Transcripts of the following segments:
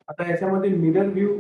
आता याच्यामध्ये mirror view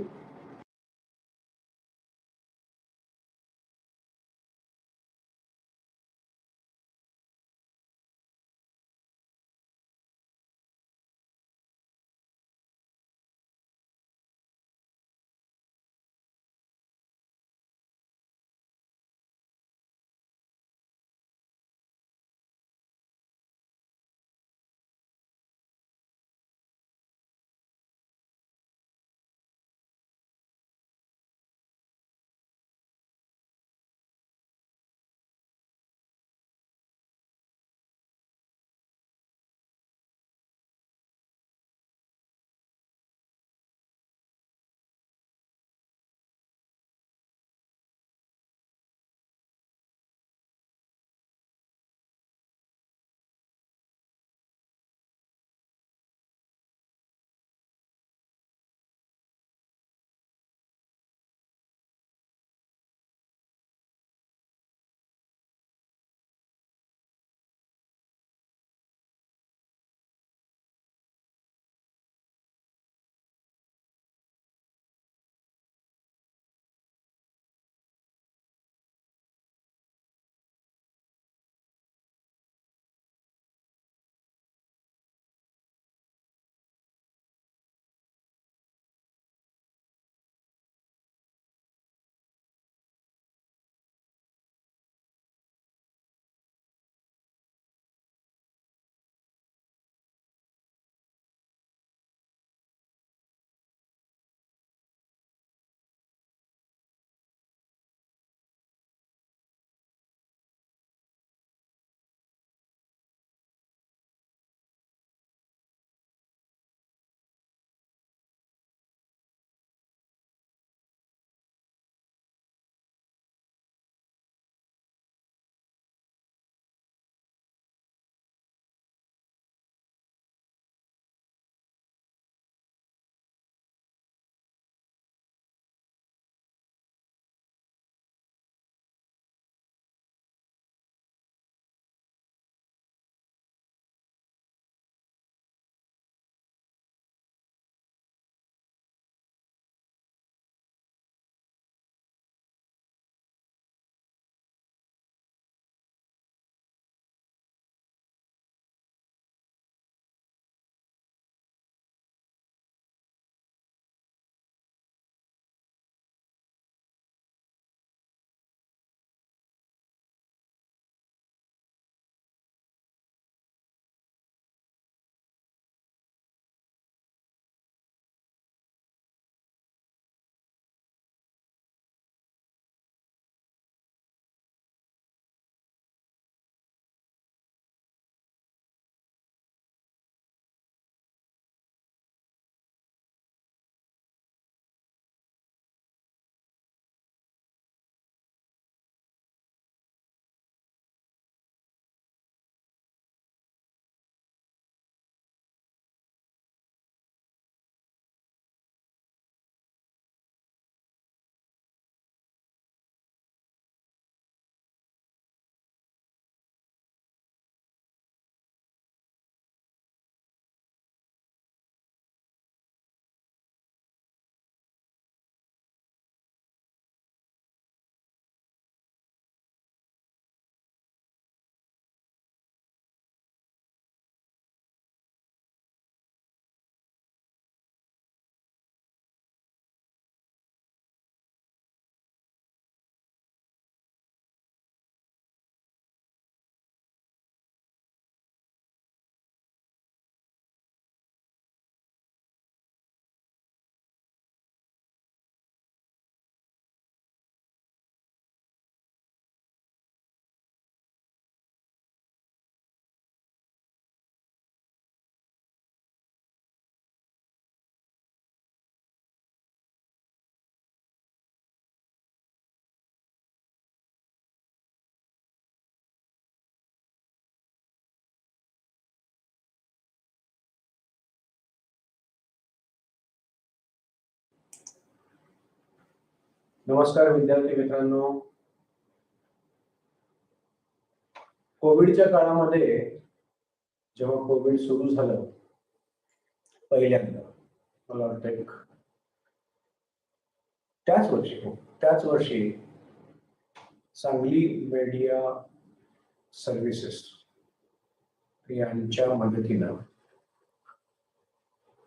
नमस्कार विद्यार्थी मित्रांनो. कोविडच्या काळामध्ये जेव्हा कोविड सुरू झालं पहिल्यांदा, मला वाटतं त्याच वर्षी सांगली मीडिया सर्व्हिसेस यांच्या मदतीनं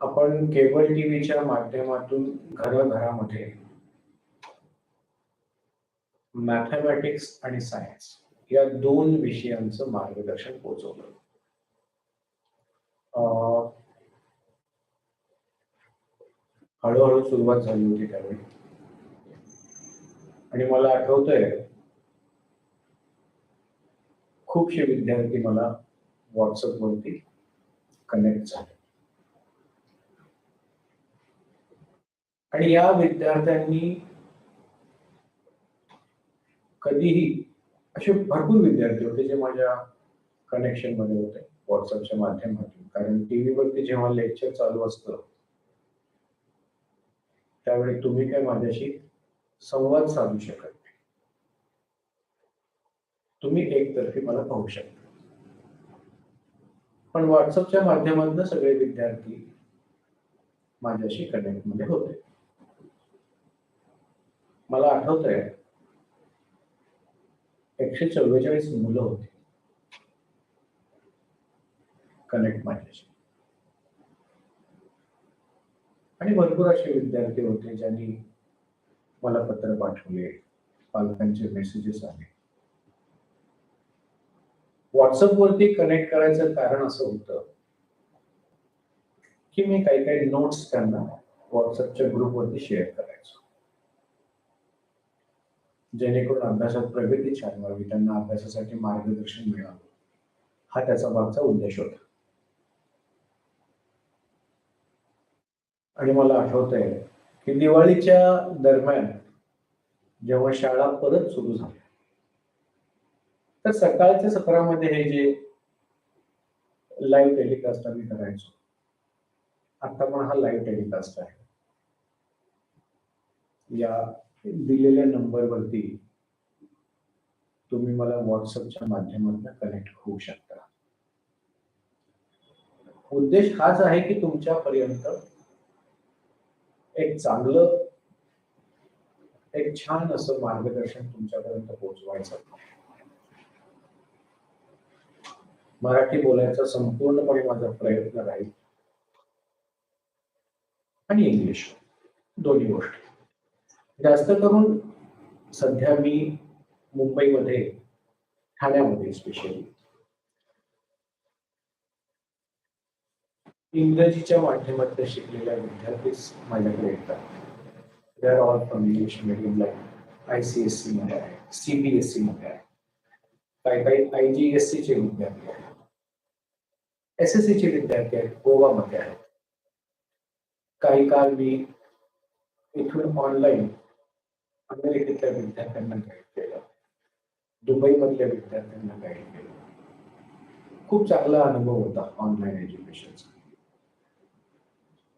आपण केबल टीव्हीच्या माध्यमातून घराघरामध्ये मॅथमॅटिक्स आणि सायन्स या 2 विषयांचं मार्गदर्शन पोहोचवलं. हळूहळू सुरुवात झाली होती त्यावेळी आणि मला आठवतंय खूपशे विद्यार्थी मला व्हॉट्सअपवरती कनेक्ट झाले आणि या विद्यार्थ्यांनी कधीही असे भरपूर विद्यार्थी होते जे माझ्या कनेक्शन मध्ये होते व्हॉट्सअपच्या माध्यमातून. कारण टीव्हीवरती जेव्हा लेक्चर चालू असतं त्यावेळी तुम्ही काय माझ्याशी संवाद साधू शकत नाही, तुम्ही एकतर्फी मला पाहू शकता. पण व्हॉट्सअपच्या माध्यमातून सगळे विद्यार्थी माझ्याशी कनेक्ट मध्ये होते. मला आठवतंय 144 मुलं होती कनेक्ट माझ्याशी आणि भरपूर असे विद्यार्थी होते ज्यांनी मला पत्र पाठवले, पालकांचे मेसेजेस आले. व्हॉट्सअपवरती कनेक्ट करायचं कारण असं होतं की मी काही नोट्स त्यांना व्हॉट्सअपच्या ग्रुपवरती शेअर करायचो, जेणेकरून अभ्यासात प्रगती छान व्हावी, त्यांना अभ्यासासाठी मार्गदर्शन मिळावं, हा त्याचा मागचा उद्देश होता. आणि मला आठवतंय की दिवाळीच्या दरम्यान जेव्हा शाळा परत सुरू झाल्या तर सकाळच्या सत्रामध्ये हे जे लाईव्ह टेलिकास्ट आम्ही करायचो, आता पण हा लाईव्ह टेलिकास्ट आहे. या दिलेल्या नंबरवरती तुम्ही मला व्हॉट्सअपच्या माध्यमातून कनेक्ट होऊ शकता. उद्देश हाच आहे की तुमच्यापर्यंत एक छान असं मार्गदर्शन तुमच्यापर्यंत पोहोचवायचं. मराठी बोलायचा संपूर्णपणे माझा प्रयत्न राहील आणि इंग्लिश, दोन्ही गोष्टी. जास्त करून सध्या मी मुंबईमध्ये, ठाण्यामध्ये स्पेशली इंग्रजीच्या माध्यमातून शिकलेल्या विद्यार्थीच माझ्याकडे येतात. They are all from English medium, like ICSE मध्ये आहे, CBSE मध्ये आहे, काही IGSC चे विद्यार्थी आहेत, SSC चे विद्यार्थी आहेत, गोवामध्ये आहेत. काही काळ मी इथून ऑनलाईन अमेरिकेतल्या विद्यार्थ्यांना गाईड केलं, दुबई मधल्या विद्यार्थ्यांना गाईड केलं. खूप चांगला अनुभव होता ऑनलाईन एज्युकेशनचा.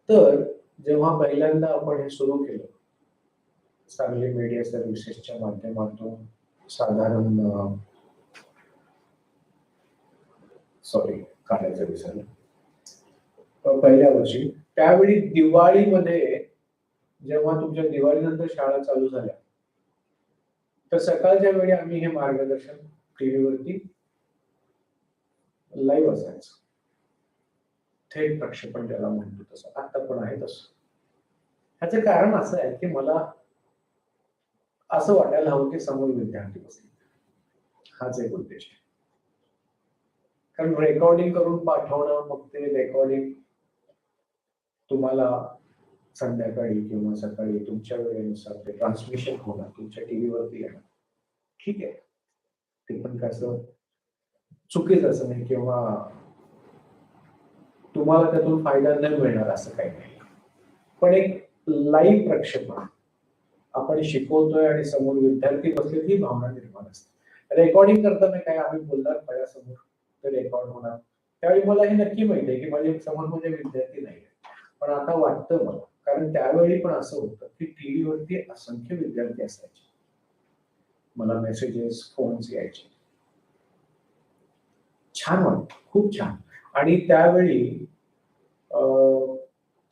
तर जेव्हा पहिल्यांदा आपण हे सुरू केलं सांगली मीडिया सर्व्हिसेसच्या माध्यमातून, साधारण काढायचं विसरलं, पहिल्या वर्षी, त्यावेळी दिवाळीमध्ये जेव्हा तुमच्या दिवाळीनंतर शाळा चालू झाल्या तर सकाळच्या वेळी आम्ही हे मार्गदर्शन टीव्हीवरती लाईव्ह असायचं, थेट प्रक्षेपण त्याला म्हणतो तसं, आता पण आहे तसं. ह्याचं कारण असं आहे की मला असं वाटायला हवं की समोर विद्यार्थी बसले, हाच एक उद्देश आहे. कारण रेकॉर्डिंग करून पाठवणं, मग ते रेकॉर्डिंग तुम्हाला संध्याकाळी किंवा सकाळी तुमच्या वेळेनुसार ते ट्रान्समिशन होणार, तुमच्या टीव्हीवरती येणार, ठीक आहे, ते पण कसं चुकीचं असं नाही किंवा तुम्हाला त्यातून फायदा न मिळणार असं काही नाही. पण एक लाईव्ह प्रक्षेपण आपण शिकवतोय आणि समोर विद्यार्थी बसले, ही भावना निर्माण असते. रेकॉर्डिंग करताना काय आम्ही बोलणार माझ्यासमोर ते रेकॉर्ड होणार, त्यावेळी मला हे नक्की माहिती आहे की माझे समोर माझे विद्यार्थी नाही. पण आता वाटतं मला, कारण त्यावेळी पण असं होतं की टीव्हीवरती असंख्य विद्यार्थी असायचे, मला मेसेजेस, फोन्स यायचे, छान वाटत, खूप छान. आणि त्यावेळी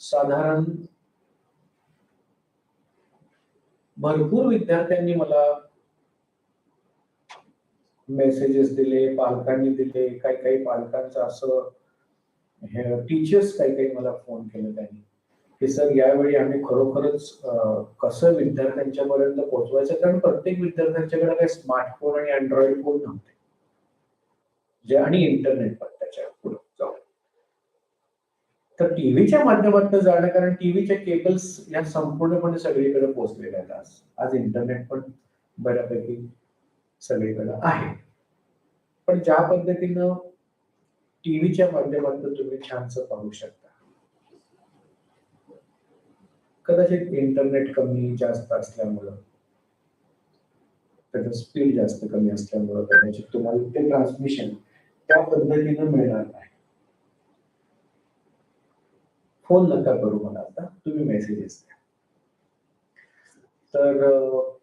साधारण भरपूर विद्यार्थ्यांनी मला मेसेजेस दिले, पालकांनी दिले. काही पालकांचं असं टीचर्स काही मला फोन केले त्यांनी, की सर यावेळी आम्ही खरोखरच कसं विद्यार्थ्यांच्या पर्यंत पोहोचवायचं, कारण प्रत्येक विद्यार्थ्यांच्याकडे काही स्मार्टफोन आणि अँड्रॉइड फोन नव्हते जे, आणि इंटरनेट पण त्याच्या पुढे जाऊन. तर टीव्हीच्या माध्यमातून जाणं, कारण टीव्हीच्या केबल्स या संपूर्णपणे सगळीकडे पोहोचलेल्या आहेत. आज इंटरनेट पण बऱ्यापैकी सगळीकडे आहे. पण ज्या पद्धतीनं टीव्हीच्या माध्यमातून तुम्ही छानसं पाहू शकता, कदाचित इंटरनेट कमी जास्त असल्यामुळं, त्याचं स्पीड जास्त कमी असल्यामुळं कदाचित तुम्हाला ते ट्रान्समिशन त्या पद्धतीनं मिळणार नाही. फोन नका करू मला आता, तुम्ही मेसेजेस द्या. तर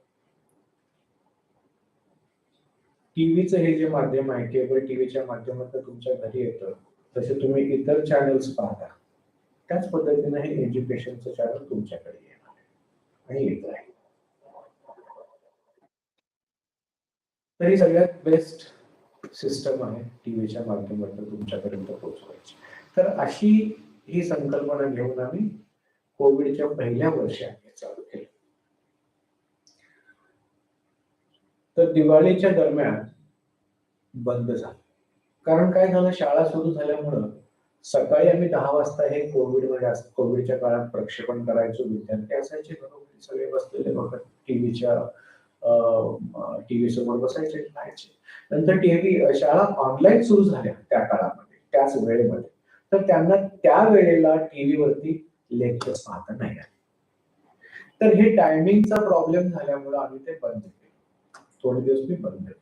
टीव्हीचं हे जे माध्यम आहे, केबल टीव्हीच्या माध्यमातून तुमच्या घरी येतं, तसे तुम्ही इतर चॅनल्स पाहता, त्याच पद्धतीने हे एज्युकेशनचं चॅनल तुमच्याकडे येणार आहे आणि येत आहे. तर ही सगळ्यात बेस्ट सिस्टम आहे टीव्हीच्या माध्यमातून तुमच्यापर्यंत पोहोचवायची. तर अशी ही संकल्पना घेऊन आम्ही कोविडच्या पहिल्या वर्षी आम्ही चालू केलं. तर दिवाळीच्या दरम्यान बंद झालं. कारण काय झालं, शाळा सुरू झाल्यामुळं सकाळी आम्ही 10 वाजता हे कोविडच्या काळात प्रक्षेपण करायचो. विद्यार्थी असायचे घरोघरी सगळे बसलेले बघत टीव्ही समोर बसायचे, राहायचे. नंतर शाळा ऑनलाईन सुरू झाल्या त्या काळामध्ये, त्याच वेळेमध्ये. तर त्यांना त्या वेळेला टीव्हीवरती लेक्चर्स पाहता नाही आले. तर हे टायमिंगचा प्रॉब्लेम झाल्यामुळे आम्ही ते बंद केलं. थोडे दिवस मी बंद केलं.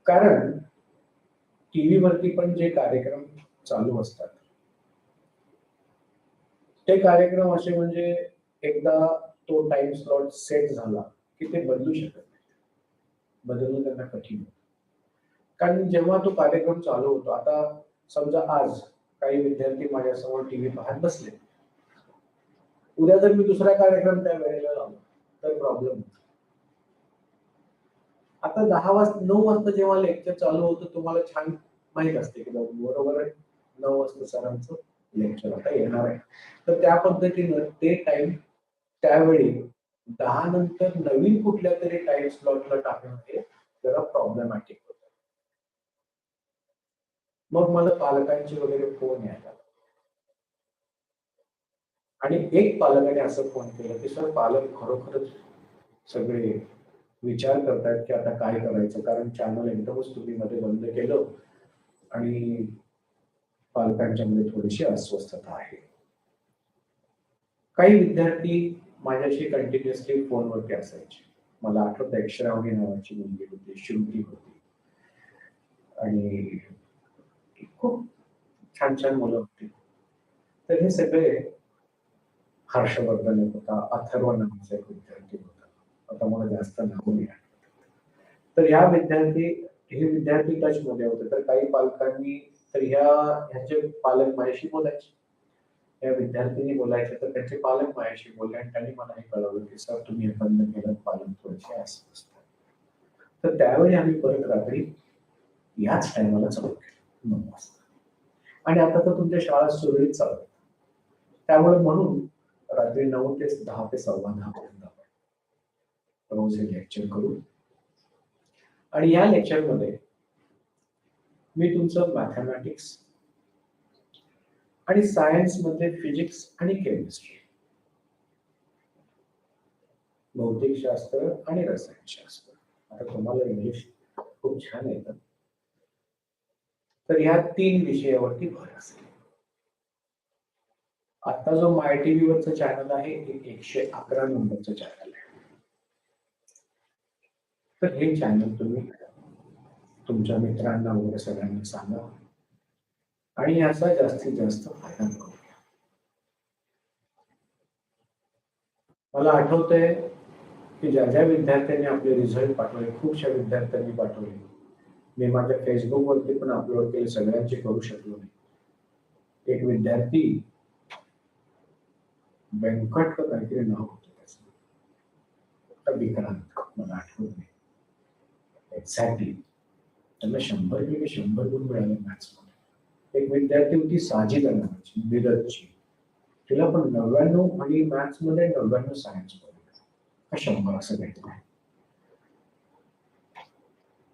कारण टीव्हीवरती पण जे कार्यक्रम चालू असतात, ते कार्यक्रम असे म्हणजे एकदा तो टाइम स्लॉट सेट झाला की ते बदलू शकत नाही. बदलणं त्यांना कठीण होतं. कारण जेव्हा तो कार्यक्रम चालू होतो, आता समजा आज काही विद्यार्थी माझ्यासमोर टीव्ही पाहत बसले, उद्या जर मी दुसरा कार्यक्रम त्या वेळेला लावला तर प्रॉब्लेम होतो. आता 9 वाजता जेव्हा लेक्चर चालू होतं, तुम्हाला छान माहित असते की बरोबर आहे 9 वाजता सरांचं लेक्चर आता येणार आहे. तर त्या पद्धतीनं ते टाइम त्यावेळी 10 नंतर नवीन कुठल्या तरी टाइम स्लॉटला टाकणं हे जरा प्रॉब्लेमॅटिक होतं. मग मला पालकांचे वगैरे फोन यायला, आणि एक पालकाने असं फोन केलं की सर, पालक खरोखरच सगळे विचार करतायत की आता काय करायचं, कारण चॅनल एकदमच तुम्ही मध्ये बंद केलं आणि पालकांच्या मध्ये थोडीशी अस्वस्थता आहे. काही विद्यार्थी माझ्याशी कंटिन्युअसली फोनवरती असायचे. मला आठवतं एक श्रावणी नावाची मुलगी होती, श्रुती होती, आणि खूप छान छान मुलं होती. तर हे सगळे, हर्षवर्धन एक होता, अथर्व नावाचा एक विद्यार्थी होता, आता मला जास्त नाव नाही आठवत. तर हे विद्यार्थी टचमध्ये होते. तर काही पालकांनी, तर ह्याचे पालक माझ्याशी बोलायचे, या विद्यार्थ्यांनी बोलायचे, तर त्यांचे पालक माझ्याशी बोलले आणि त्यांनी मला हे कळवलं की सर, तुम्ही हे बंद केलं, पालक थोडेसे अस्वस्थ. तर त्यावेळी आम्ही परत रात्री याच टायमाला चालू केलं 9 वाजता. आणि आता तर तुमच्या शाळा सुरळीत चालू आहेत, त्यामुळे म्हणून रात्री 9 ते 10 ते 10:15 पर्यंत आपण रोज हे लेक्चर करू. आणि या लेक्चरमध्ये मी तुमचं मॅथमॅटिक्स आणि सायन्स मध्ये फिजिक्स आणि केमिस्ट्री, भौतिकशास्त्र आणि रसायनशास्त्र, आता तुम्हाला इंग्लिश खूप छान येतं, तर ह्या 3 विषयावरती भर असेल. आता जो माय टीव्ही वरचं चॅनल आहे, 111 नंबरचं चॅनल आहे. तर हे चॅनल तुम्ही तुमच्या मित्रांना वगैरे सगळ्यांना सांगा आणि याचा जास्तीत जास्त फायदा करूया. मला आठवतंय की ज्या ज्या विद्यार्थ्यांनी आपले रिझल्ट पाठवले, खूपशा विद्यार्थ्यांनी पाठवले, मी माझ्या फेसबुक वरती पण अपलोड केले, सगळ्यांचे करू शकलो नाही. एक विद्यार्थी व्यंकट का काहीतरी नाव होतं त्याचं, विक्रांत, मला आठवत नाही एक्झॅक्टली. त्यांना 100 गुण मिळाले मॅथ्स मध्ये. एक विद्यार्थी होती साजिदा नावाची, मिरजची, तिला पण 99 आणि मॅथ्स मध्ये 99 सायन्स मध्ये, हा 100 असं भेटलं.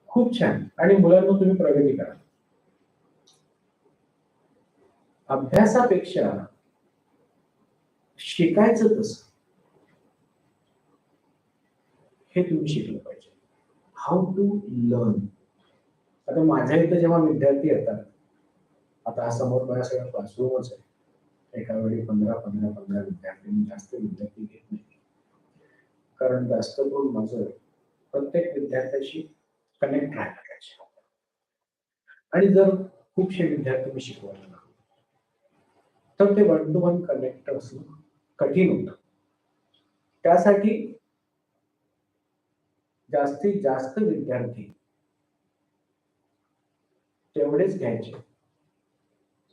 खूप छान. आणि मुलांना तुम्ही प्रगती करा. अभ्यासापेक्षा शिकायचं कसं हे तुम्ही शिकलं पाहिजे. How to learn. आता माझ्या इथं जेव्हा विद्यार्थी येतात, आता हा समोर माझ्या सगळं क्लासरूमच आहे, एका वेळी 15 विद्यार्थी, मी जास्त विद्यार्थी घेत नाही, कारण जास्त करून माझं प्रत्येक विद्यार्थ्याशी कनेक्ट राहायला पाहिजे. आणि जर खूपशे विद्यार्थी मी शिकवायला लागलो तर ते 1 to 1 कनेक्ट असणं कठीण होतं. त्यासाठी जास्तीत जास्त विद्यार्थी तेवढेच घ्यायचे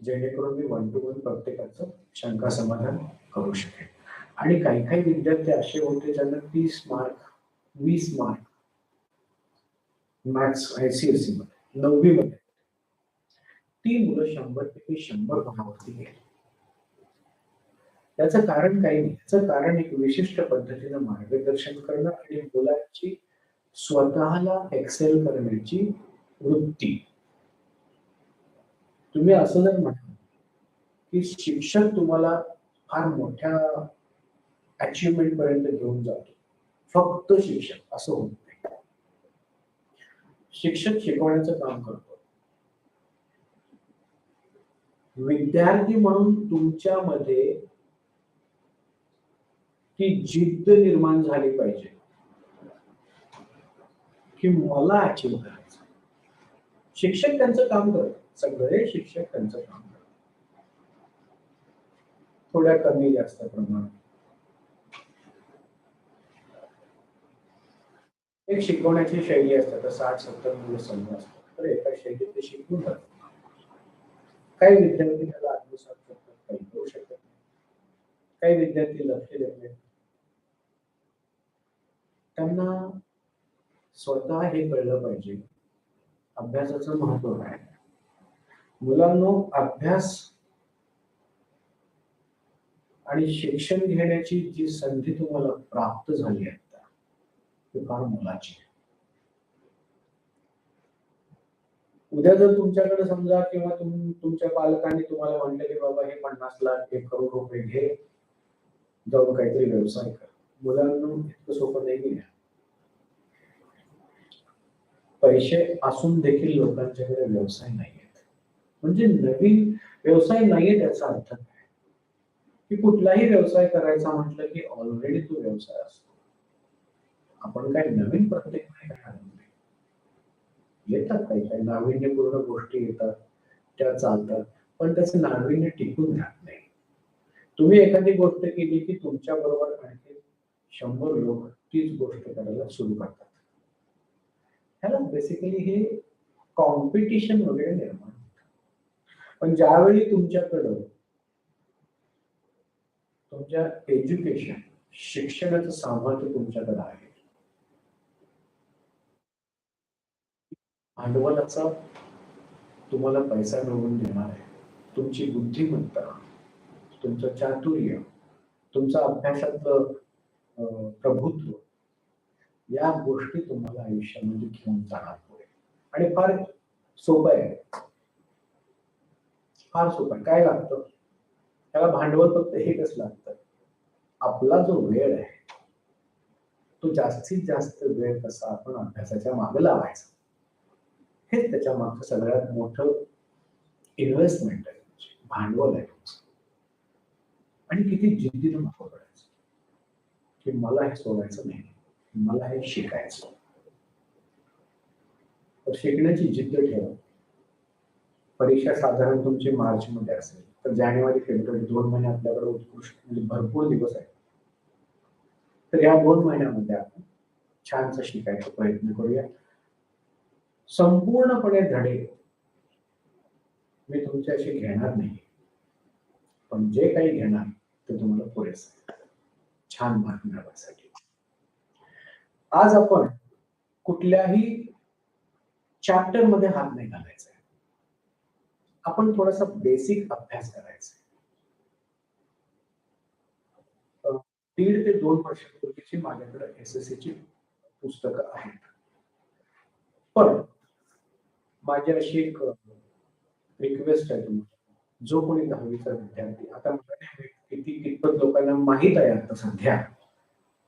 जेणेकरून मी 1 to 1 प्रत्येकाचं शंका समाधान करू शकेन. आणि काही काही विद्यार्थी असे होते ज्यांना 30 मार्क 20 मार्क मॅथ्स ICSE मध्ये 9वी मध्ये, ती मुलं 100 पैकी 100 गुणावरती गेली. त्याचं कारण काही नाही, त्याचं कारण एक विशिष्ट पद्धतीनं मार्गदर्शन करणं आणि मुलांची स्वतःला एक्सेल करण्याची वृत्ती. तुम्ही असं जर म्हणाल की शिक्षक तुम्हाला फार मोठ्या अचिव्हमेंट पर्यंत घेऊन जातो, फक्त शिक्षक, असं होत नाही. शिक्षक शिकवण्याचं काम करतो. विद्यार्थी म्हणून तुमच्यामध्ये ती जिद्द निर्माण झाली पाहिजे की मला अचीव्ह करायचं. शिक्षक त्यांचं काम करतात, सगळे शिक्षक त्यांचं काम करतात, थोड्या कमी जास्त प्रमाणात. एक शिकवण्याची शैली असते, तर 60-70 मुलं समजा असतात, तर एका शैलीत ते शिकवून जातात. काही विद्यार्थी त्याला आत्मसात करतात, काही करू शकत नाही, काही विद्यार्थी लक्ष देत नाही. त्यांना स्वतः हे कळलं पाहिजे अभ्यासाचं महत्व काय. मुलांनो, अभ्यास आणि शिक्षण घेण्याची जी संधी तुम्हाला प्राप्त झाली आहे ती फार मोलाची. उद्या जर तुमच्याकडे समजा किंवा तुमच्या पालकांनी तुम्हाला म्हटलं की बाबा हे 50 लाख 1 करोड रुपये घे, जाऊन काहीतरी व्यवसाय कर, मुलांना इतकं सोपं नाही गेलं. पैसे असून देखील लोकांच्याकडे व्यवसाय नाहीयेत. म्हणजे नवीन व्यवसाय नाहीये त्याचा अर्थ काय की कुठलाही व्यवसाय करायचा म्हटलं की ऑलरेडी तो व्यवसाय असतो. आपण काय नवीन प्रत्येक येतात, काही काही नाविन्यपूर्ण गोष्टी येतात, त्या चालतात, पण त्याचं नाविन्य टिकून राहत नाही. तुम्ही एखादी गोष्ट केली की तुमच्या बरोबर आणखी 100 लोक तीच गोष्ट करायला सुरू करतात. ह्याला बेसिकली हे कॉम्पिटिशन वगैरे निर्माण होतं. पण ज्यावेळी तुमच्याकडं तुमच्या एज्युकेशन शिक्षणाचं सामर्थ्य तुमच्याकडे आहे, भांडवलाचा तुम्हाला पैसा मिळवून देणार आहे, तुमची बुद्धिमत्ता, तुमचं चातुर्य, तुमचं अभ्यासातलं प्रभुत्व, या गोष्टी तुम्हाला आयुष्यामध्ये घेऊन जाणार पुढे. आणि फार सोपं आहे, फार सोपं आहे. काय लागतं त्याला? भांडवल फक्त एकच लागतं, आपला जो वेळ आहे तो जास्तीत जास्त वेळ कसा आपण अभ्यासाच्या मागे लावायचा, हेच त्याच्या मागचं सगळ्यात मोठं इन्व्हेस्टमेंट आहे, भांडवल आहे. आणि किती जिद्दीनं मागं पडायचं की मला हे सोडायचं नाही, मला हे शिकायचं. तर शिकण्याची जिद्द ठेवा. परीक्षा साधारण तुमची मार्च मध्ये असेल तर जानेवारी फेब्रुवारी 2 महिने आपल्याकडे उत्कृष्ट म्हणजे भरपूर दिवस आहेत. तर या 2 महिन्यामध्ये आपण छानसं शिकायचा प्रयत्न करूया. संपूर्णपणे धडे मी तुमच्याशी घेणार नाही, पण जे काही घेणार ते तुम्हाला पुरेसं आहे छान मार्क मिळवण्यासाठी. आज आपण कुठल्याही चॅप्टर मध्ये हात नाही घालायचा आहे. आपण थोडासा बेसिक अभ्यास करायचा. 1.5 ते 2 वर्षापूर्वीची माझ्याकडे SSC ची पुस्तकं आहेत. पण माझी अशी एक रिक्वेस्ट आहे तुम्हाला, जो कोणी 10वीचा विद्यार्थी, आता मला कितपत लोकांना माहित आहे आता सध्या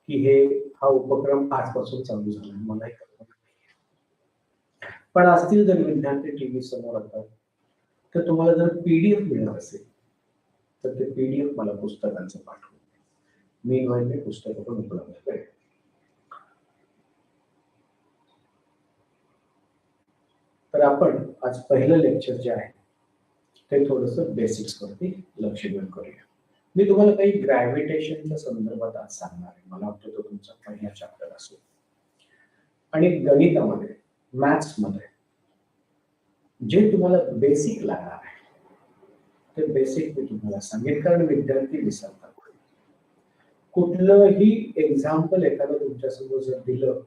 की हा उपक्रम आजपासून चालू झाला, मलाही कल्पना नाही. पण असतील जर विद्यार्थी टीव्ही समोर असतात तर तुम्हाला जर PDF मिळत असेल तर ते PDF मला पुस्तकांचं पाठवा. मी पुस्तकं पण उपलब्ध करेन. तर आपण आज पहिलं लेक्चर जे आहे ते थोडंसं बेसिक्स वरती लक्ष देऊन करूया. मी तुम्हाला काही ग्रॅव्हिटेशनच्या संदर्भात आज सांगणार आहे. मला वाटतं तो तुमचा पहिला चॅप्टर असेल. आणि गणितामध्ये, मॅथ्स मध्ये जे तुम्हाला बेसिक लागणार आहे ते बेसिक मी तुम्हाला सांगेन, कारण विद्यार्थी विसरतात. कुठलंही एक्झाम्पल एखादं तुमच्यासमोर जर दिलं,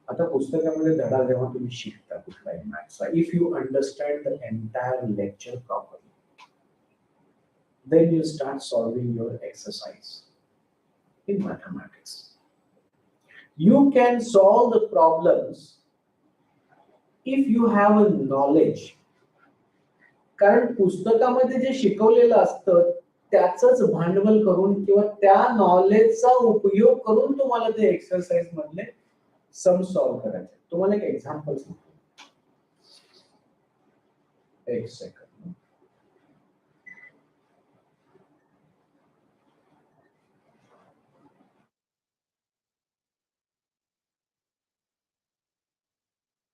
आता पुस्तकामध्ये धडा जेव्हा तुम्ही शिकता कुठलाही मॅथ्सचा, if you understand the entire lecture properly, then you start solving your exercise in mathematics. You can solve the problems if you have a knowledge. कारण पुस्तकामध्ये जे शिकवलेलं असतं त्याचंच भांडवल करून किंवा त्या नॉलेजचा उपयोग करून तुम्हाला ते एक्सरसाइज मधले सम सॉल्व करायचे. तुम्हाला एक एक्झाम्पल सांगतो. एक सेकंड.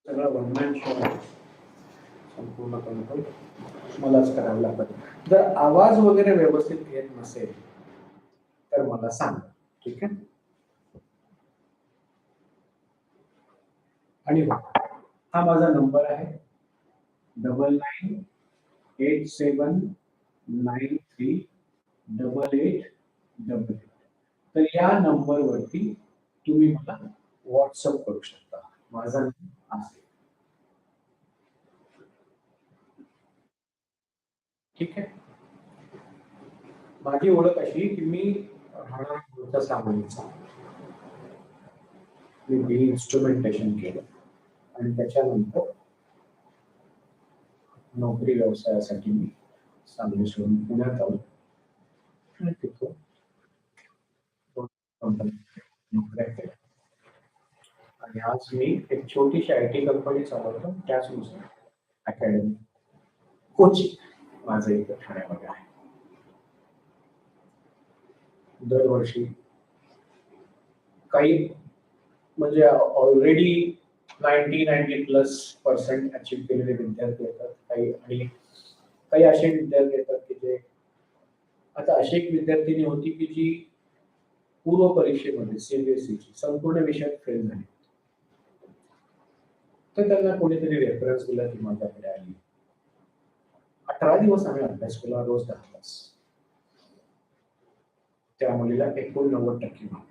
सगळं वनमॅन शो संपूर्ण कंट्रोल मलाच करावं लागतं. जर आवाज वगैरे व्यवस्थित येत नसेल तर मला सांग, ठीक आहे? आणि हा माझा नंबर आहे 9987938888. तर या नंबरवरती तुम्ही मला व्हॉट्सअप करू शकता. माझा नाव असेल, ठीक आहे? माझी ओळख अशी की मी राहणार सांगलीचा. मी बी इन्स्ट्रुमेंटेशन केलं आणि त्याच्यानंतर नोकरी व्यवसायासाठी मी सांगली सोडून पुण्यात आलो आणि तिथं नोकऱ्या केल्या. आणि आज मी एक छोटीशी IT कंपनी चालवतो, त्याचनुसार अकॅडमी कोचिंग माझं इथं ठाण्यामध्ये आहे. दरवर्षी काही म्हणजे ऑलरेडी 90+ अचीव केलेले विद्यार्थी येतात, काही असे विद्यार्थी येतात की जे, आता अशी एक विद्यार्थिनी होती की जी पूर्व परीक्षेमध्ये CBSE ची संपूर्ण विषयात फेल झाली. तर त्यांना कोणीतरी रेफरन्स दिला की माझ्याकडे आली. 18 दिवस आम्ही अभ्यास केला, रोज 10 तास. त्या मुलीला 89% मार्क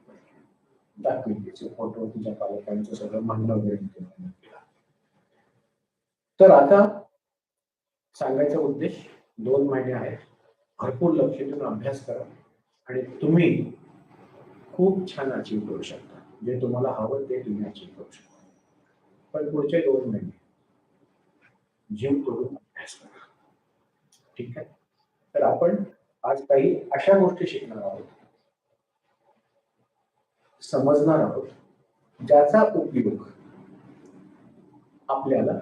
दाखवली. तिचे फोटो, तिच्या पालकांचं सगळं म्हणणं वगैरे केलं. तर आता सांगायचा उद्देश 2 महिने आहेत. भरपूर लक्ष देऊन अभ्यास करा आणि तुम्ही खूप छान अचीव करू शकता. जे तुम्हाला हवं ते तुम्ही अचीव करू शकता. पण पुढचे 2 महिने जीव तोडून अभ्यास करा, ठीक आहे? तर आपण आज काही अशा गोष्टी शिकणार आहोत, समजणार आहोत, ज्याचा उपयोग आपल्याला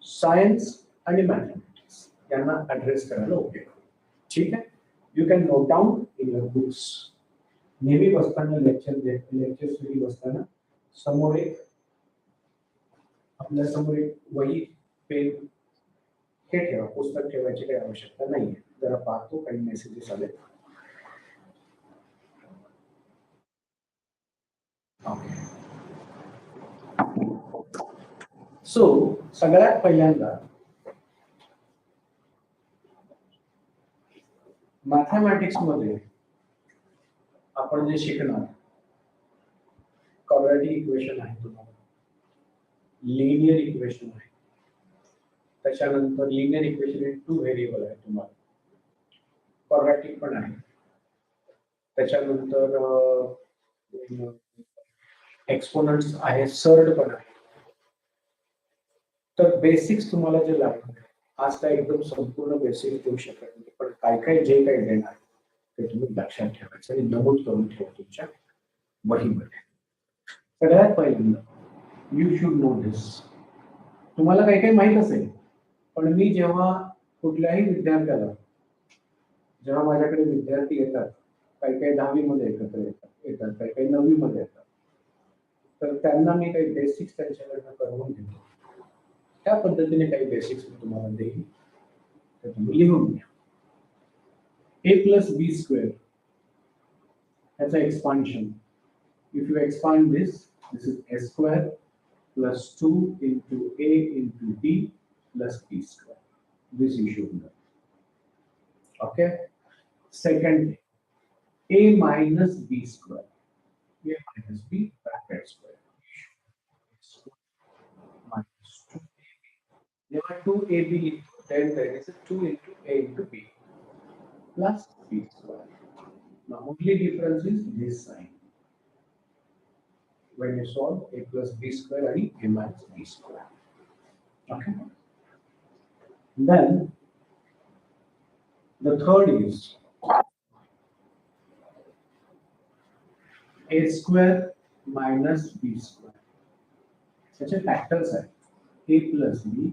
सायन्स आणि मॅथमॅटिक्स यांना ऍड्रेस करायला उपयोग, ठीक आहे? You can note down in your books. नेहमी बसताना लेक्चर बसताना समोर आपल्या समोर एक वही, पेन हे ठेवा. पुस्तक ठेवायची काही आवश्यकता नाहीये. जरा पाहतो काही मेसेजेस आले. सो सगळ्यात पहिल्यांदा मॅथमॅटिक्स मध्ये आपण जे शिकणार क्वाड्रॅटिक इक्वेशन आहे, तुम्हाला लिनियर इक्वेशन आहे, त्याच्यानंतर लिनियर इक्वेशन इन 2 व्हेरिएबल आहे, तुम्हाला क्वाड्रॅटिक पण आहे, त्याच्यानंतर एक्सपोनंट्स आहे, सर्ड पण आहे. तर बेसिक्स तुम्हाला जे लागणार आज काय एकदम संपूर्ण बेसिक्स देऊ शकत नाही, पण काय काय जे काही देणार ते तुम्ही लक्षात ठेवायचं आणि नमूद करून ठेवा तुमच्या वहीमध्ये. सगळ्यात पहिल्यांदा यू शुड नो दिस. तुम्हाला काही काही माहित असेल, पण मी जेव्हा कुठल्याही विद्यार्थ्याला, जेव्हा माझ्याकडे विद्यार्थी येतात, काही काही 10वी मध्ये एकत्र येतात, काही काही 9वी मध्ये येतात, तर त्यांना मी काही बेसिक्स त्यांच्याकडनं करून घेतो. त्या पद्धतीने काही बेसिक्स मी तुम्हाला देईन, तर तुम्ही लिहून घ्या. a plus b square as an expansion. If you expand this, this is a square plus 2 into a into b plus b square. This you should know. Okay. Second, a minus b square. A minus b bracket square. Minus 2ab. There are 2ab into, then there is a 2 into a into b plus b square. Now only difference is this sign. When you solve a plus b square and a minus b square. Okay. Then the third is a square minus b square. Such a factors are a plus b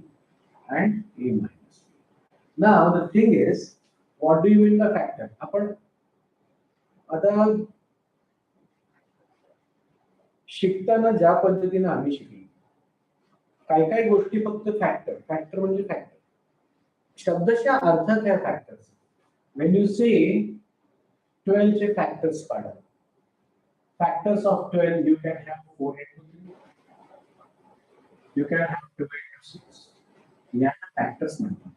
and a minus b. Now the thing is, what do you mean the factor? आपण आता शिकताना ज्या पद्धतीने आम्ही शिकलो, काही काही गोष्टी फक्त फॅक्टर, फॅक्टर म्हणजे फॅक्टर, शब्दशः अर्थ काय फॅक्टर्स. व्हेन यू से 12 चे फॅक्टर्स काढा, factors of 12 you can have 4 into 3, you can have 2 into 6. Yeah, factors म्हणतात.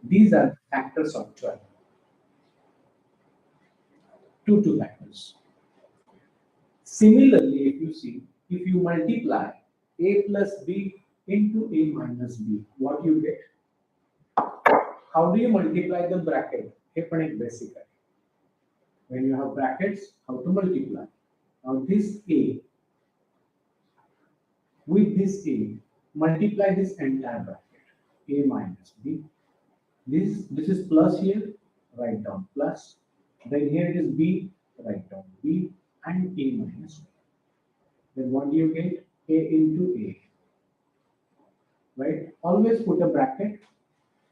These are the factors of 12. 2 factors. Similarly, if you see, if you multiply a plus b into a minus b, what you get? How do you multiply the bracket? हे पण एक basic आहे. When you have brackets, how to multiply? Now this a with this a, multiply this entire bracket, a minus b. This is plus here, write down plus. Then here it is b, write down b and a minus b. Then what do you get? A into a. Right? Always put a bracket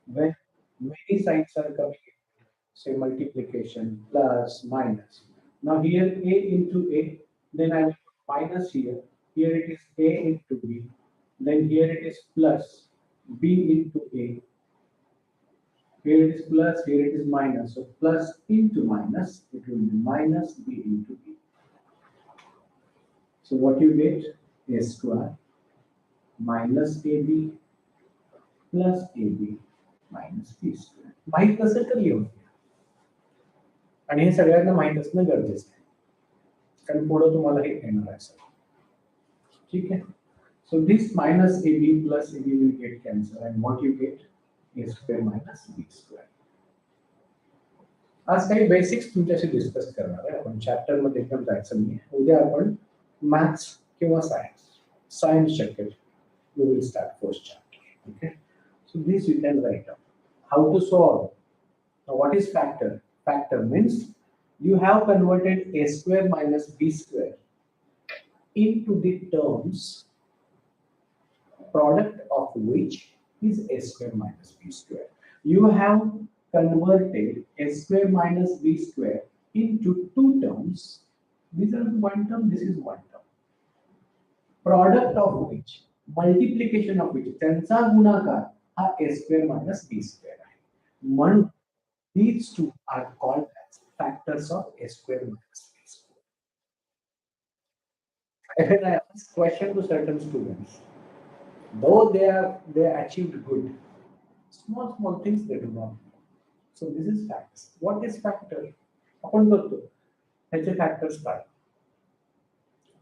when many signs are coming. Say multiplication, plus, minus. Now here a into a, then I will put minus here. Here it is a into b. Then here it is plus b into a. Here it is plus, here it is minus. So plus into minus, it will be minus b into b. So what you get? A square minus ab plus ab minus b square. माहित नसेल तर लिहून घ्या. आणि हे सगळ्यांना माहित असणं गरजेचं आहे, कारण पुढे तुम्हाला हे येणार आहे सर. ठीक आहे. So this minus A B plus A B will get cancel and what you get A square minus B square. आज काही बेसिक्स तुमच्याशी डिस्कस करणार आहे आपण. चॅप्टर मध्ये एकदम जायचं नाही. उद्या आपण मॅथ्स किंवा सायन्स शक्य we will start first chapter. Okay. So this you can write down. How to solve. What is factor? Factor means you have converted a square minus b square into the terms product of which is a square minus b square. You have converted a square minus b square into 2 terms. These are one term, this is one term. Product of which, multiplication of which, त्यांचा गुणाकार हा a square minus b square आहे. म्हणून these two are called as factors of a square minus b square. When I ask question to certain students, though they achieved good, small things they do not know. So this is factors. What is factor? आपण करतो ह्याचे factors काय?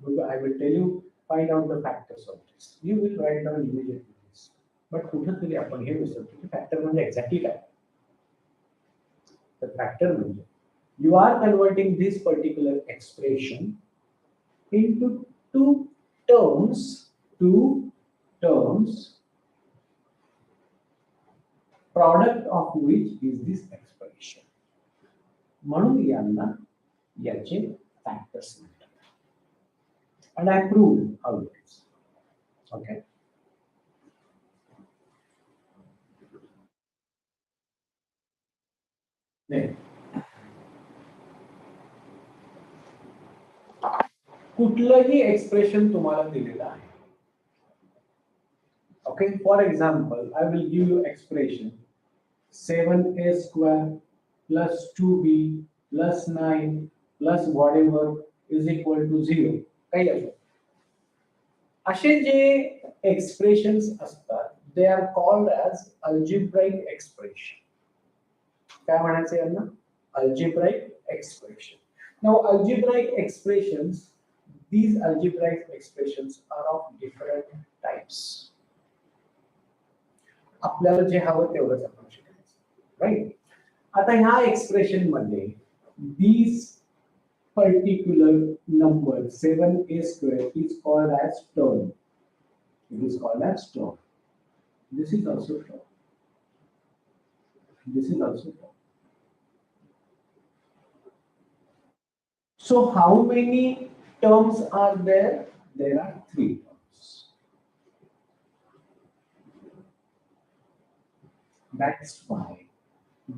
I will tell you, find out the factors of this. You will write down immediately this. But कुठेतरी आपण हे विसरतो की factor म्हणजे exactly काय? The factor म्हणजे you are converting this particular expression into two terms, product of which is this expression. म्हणून यांना याचे factors म्हणतात. And I proved how it is. Okay. कुठलंही एक्सप्रेशन तुम्हाला दिलेलं आहे. Okay, for example, I will give you expression 7a square plus 2b plus 9 plus whatever is equal to 0. काही असो. असे जे एक्सप्रेशन्स असतात they are called as algebraic expression. काय म्हणायचं यांना? Algebraic expression. Now algebraic expressions, these algebraic expressions are of different types. आपल्याला जे हवं तेवढंच आपण शिकायचं, राईट? आता ह्या एक्सप्रेशन मध्ये these particular number 7a square is called as term. It is called as term. This is also term. This is also term. So how many terms are there? There are 3 terms. That's why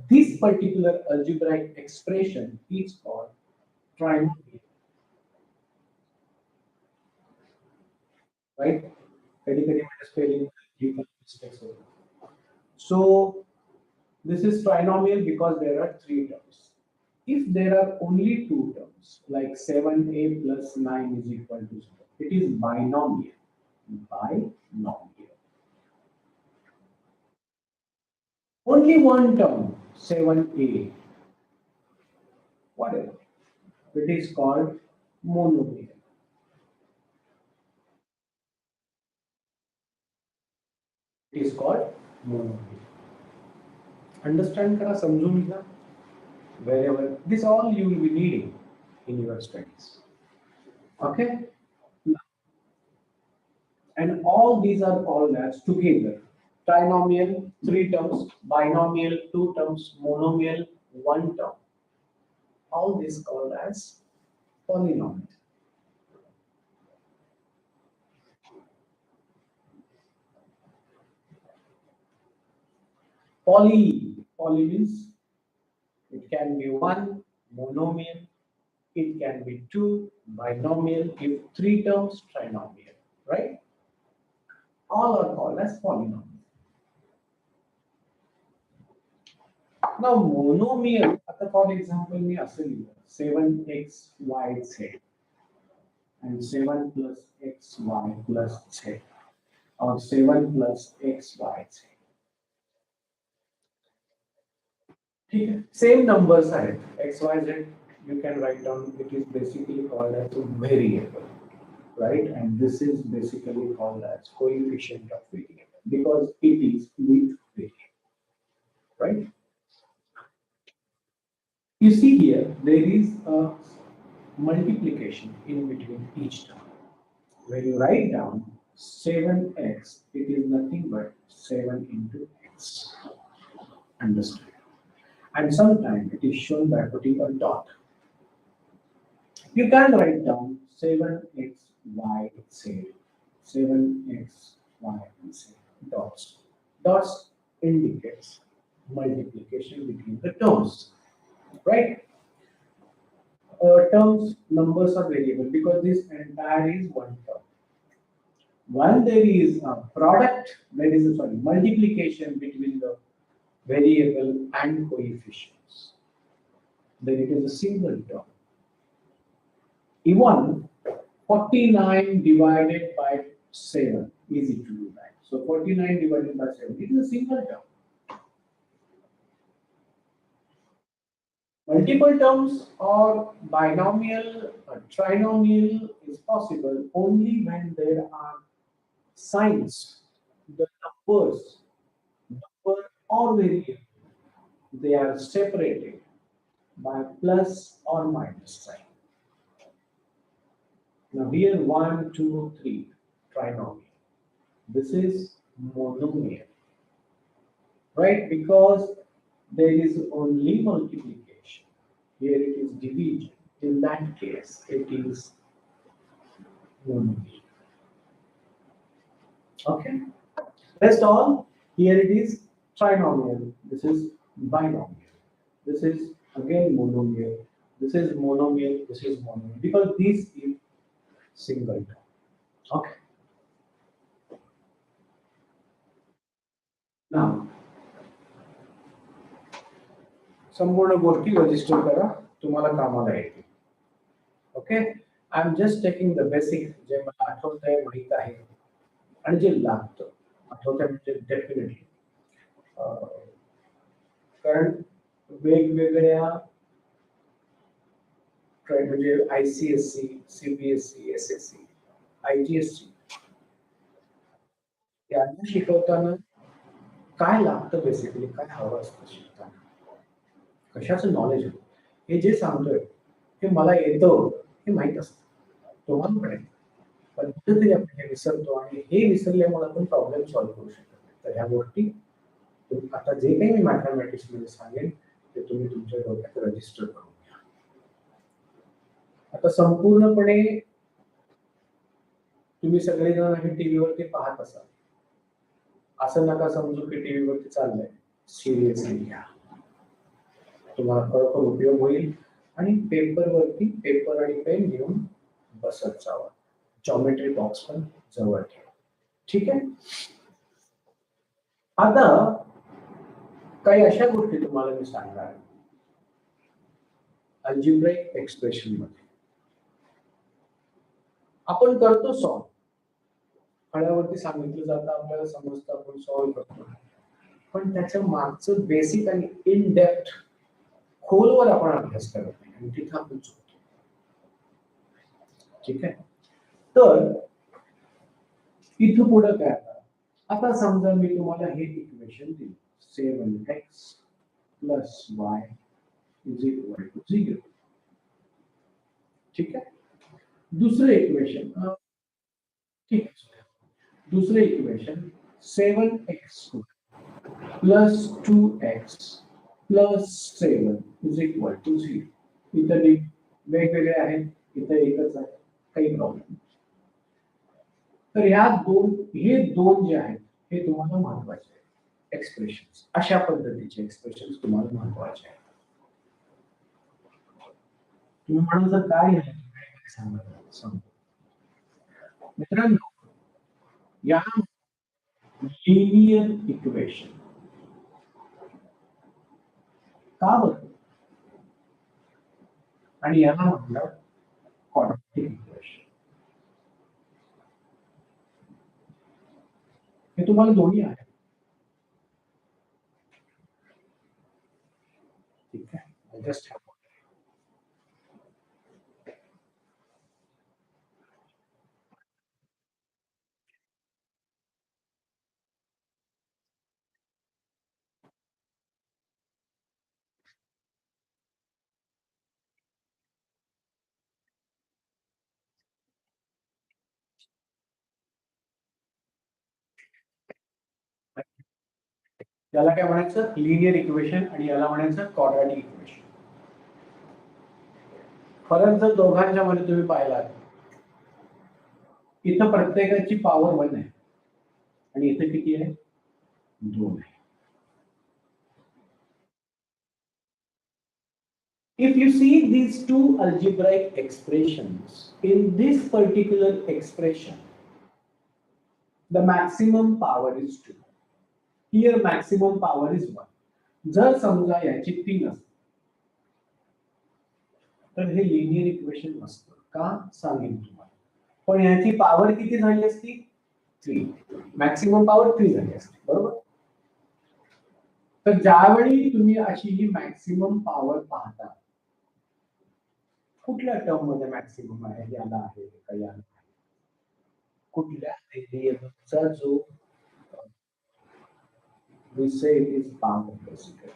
this particular algebraic expression is called trinomial. Right? Spelling mistakes. So this is trinomial because there are 3 terms. If there are only 2 terms, like 7a plus 9 is equal to 0, it is binomial. Binomial. Only one term, 7a, whatever, it is called monomial. It is called monomial. Understand kara, samjhun घ्या. Wherever this all you will be needing in your studies. Okay, and all these are called as together trinomial 3 terms, binomial 2 terms, monomial 1 term. All this called as polynomial. Poly means it can be 1 monomial, it can be 2 binomial, if 3 terms trinomial, right? All are called as polynomial. Now monomial, for example, me asli 7xyz and 7 plus xy plus z or 7 plus xyz. Same numbers are xyz. You can write down. It is basically called as a variable, right? And this is basically called as coefficient of variable because it is with variable, right? You see here, there is a multiplication in between each term. When you write down 7x, it is nothing but 7 into x. Understand? And sometimes it is shown by putting a dot. You can write down 7xy z, 7xy z, dots. Dots indicates multiplication between the terms, right? Terms, numbers are variable because this entire is one term. When there is a product, there is a multiplication between the variable and coefficients, then it is a single term. Even 49 divided by 7, easy to do that. So 49 divided by 7, it is a single term. Multiple terms or binomial or trinomial is possible only when there are signs, the number or variable, they are separated by plus or minus sign. Now here 1, 2, 3, trinomial. This is monomial, right? Because there is only multiplication. Here it is division. In that case, it is monomial. Okay. Rest all, here it is trinomial. This is binomial. This is again monomial. This is monomial. This is monomial. Because this is single term. Okay. Now, संपूर्ण गोष्टी register करा तुम्हाला कामाला येतील. Okay. I am just taking the basic जे मला आठवतंय माहित आहे आणि जे लागतं आठवतंय म्हणजे डेफिनेटली कारण वेगवेगळ्या म्हणजे ICSE, CBSE, SSC, IGSC यांना शिकवताना काय लागतं बेसिकली काय हवं असतं शिकताना कशाचं नॉलेज हवं हे जे सांगतोय हे मला येतं हे माहित असतं तुम्हाला पण येतं पण कुठेतरी आपण हे विसरतो आणि हे विसरल्यामुळे आपण प्रॉब्लेम सॉल्व्ह करू शकत नाही तर ह्या गोष्टी आता जे काही मी मॅथमॅटिक्स मध्ये सांगेन ते तुम्ही तुमच्या डोक्यात रजिस्टर करून घ्या. आता संपूर्णपणे तुम्ही सगळेजण हे टीव्हीवरती पाहत असाल असं नका समजू की टीव्हीवरती चाललंय सिरियसली घ्या तुम्हाला खरोखर उपयोग होईल आणि पेपरवरती पेपर आणि पेन घेऊन बसत जावा जॉमेट्री बॉक्स पण जवळ ठेवा. ठीक आहे. आता काही अशा गोष्टी तुम्हाला मी सांगणार आहे अल्जेब्रिक एक्सप्रेशन मध्ये आपण करतो सॉल्व फळ्यावरती सांगितलं जातं आपल्याला समजतं आपण सॉल्व करतो पण त्याच्या मागचं बेसिक आणि इन डेप्थ खोलवर आपण अभ्यास करत नाही आणि तिथं आपण चुकतो. ठीक आहे. तर इथं पुढं काय आता समजा मी तुम्हाला हे इक्वेशन दिलं 7x + y = 0. ठीक आहे. दुसरं इक्वेशन ठीक आहे. दुसरं इक्वेशन 7x² + 2x + 7 = 0. इथं वेगवेगळे आहेत इथं एकच आहे काही प्रॉब्लेम. तर हे दोन जे आहेत हे तुम्हाला महत्वाचे आहेत एक्सप्रेशन्स अशा पद्धतीचे एक्सप्रेशन्स तुम्हाला महत्वाचे आहेत. तुम्ही म्हणाल तर काय सांगा मित्रांनो या लिनियर इक्वेशन का बरं आणि याला म्हटलं क्वाड्रॅटिक इक्वेशन. हे तुम्हाला दोन्ही आहे. ठीक आहे. जस्ट याला काय म्हणायचं लिनियर इक्वेशन आणि याला म्हणायचं क्वाड्रॅटिक इक्वेशन. फरक जर दोघांच्या मध्ये तुम्ही पाहिला इथं प्रत्येकाची पॉवर 1 आहे आणि इथं किती आहे 2 आहे. If you see these two algebraic expressions, in this particular expression, the maximum power is 2. Here maximum power is 1. जर समजा याची 3 असते तर हे लिनियर इक्वेशन नसतं का सांगेन तुम्हाला. पण याची पॉवर किती झाली असती 3. मॅक्सिमम पॉवर 3 झाली असती बरोबर. तर ज्यावेळी तुम्ही अशी ही मॅक्सिमम पॉवर पाहता, कुठल्या टर्म मध्ये मॅक्सिमम आहे, याला आहे का याला, कुठल्या व्हेरिएबलचा जो विषय is part of the sequence,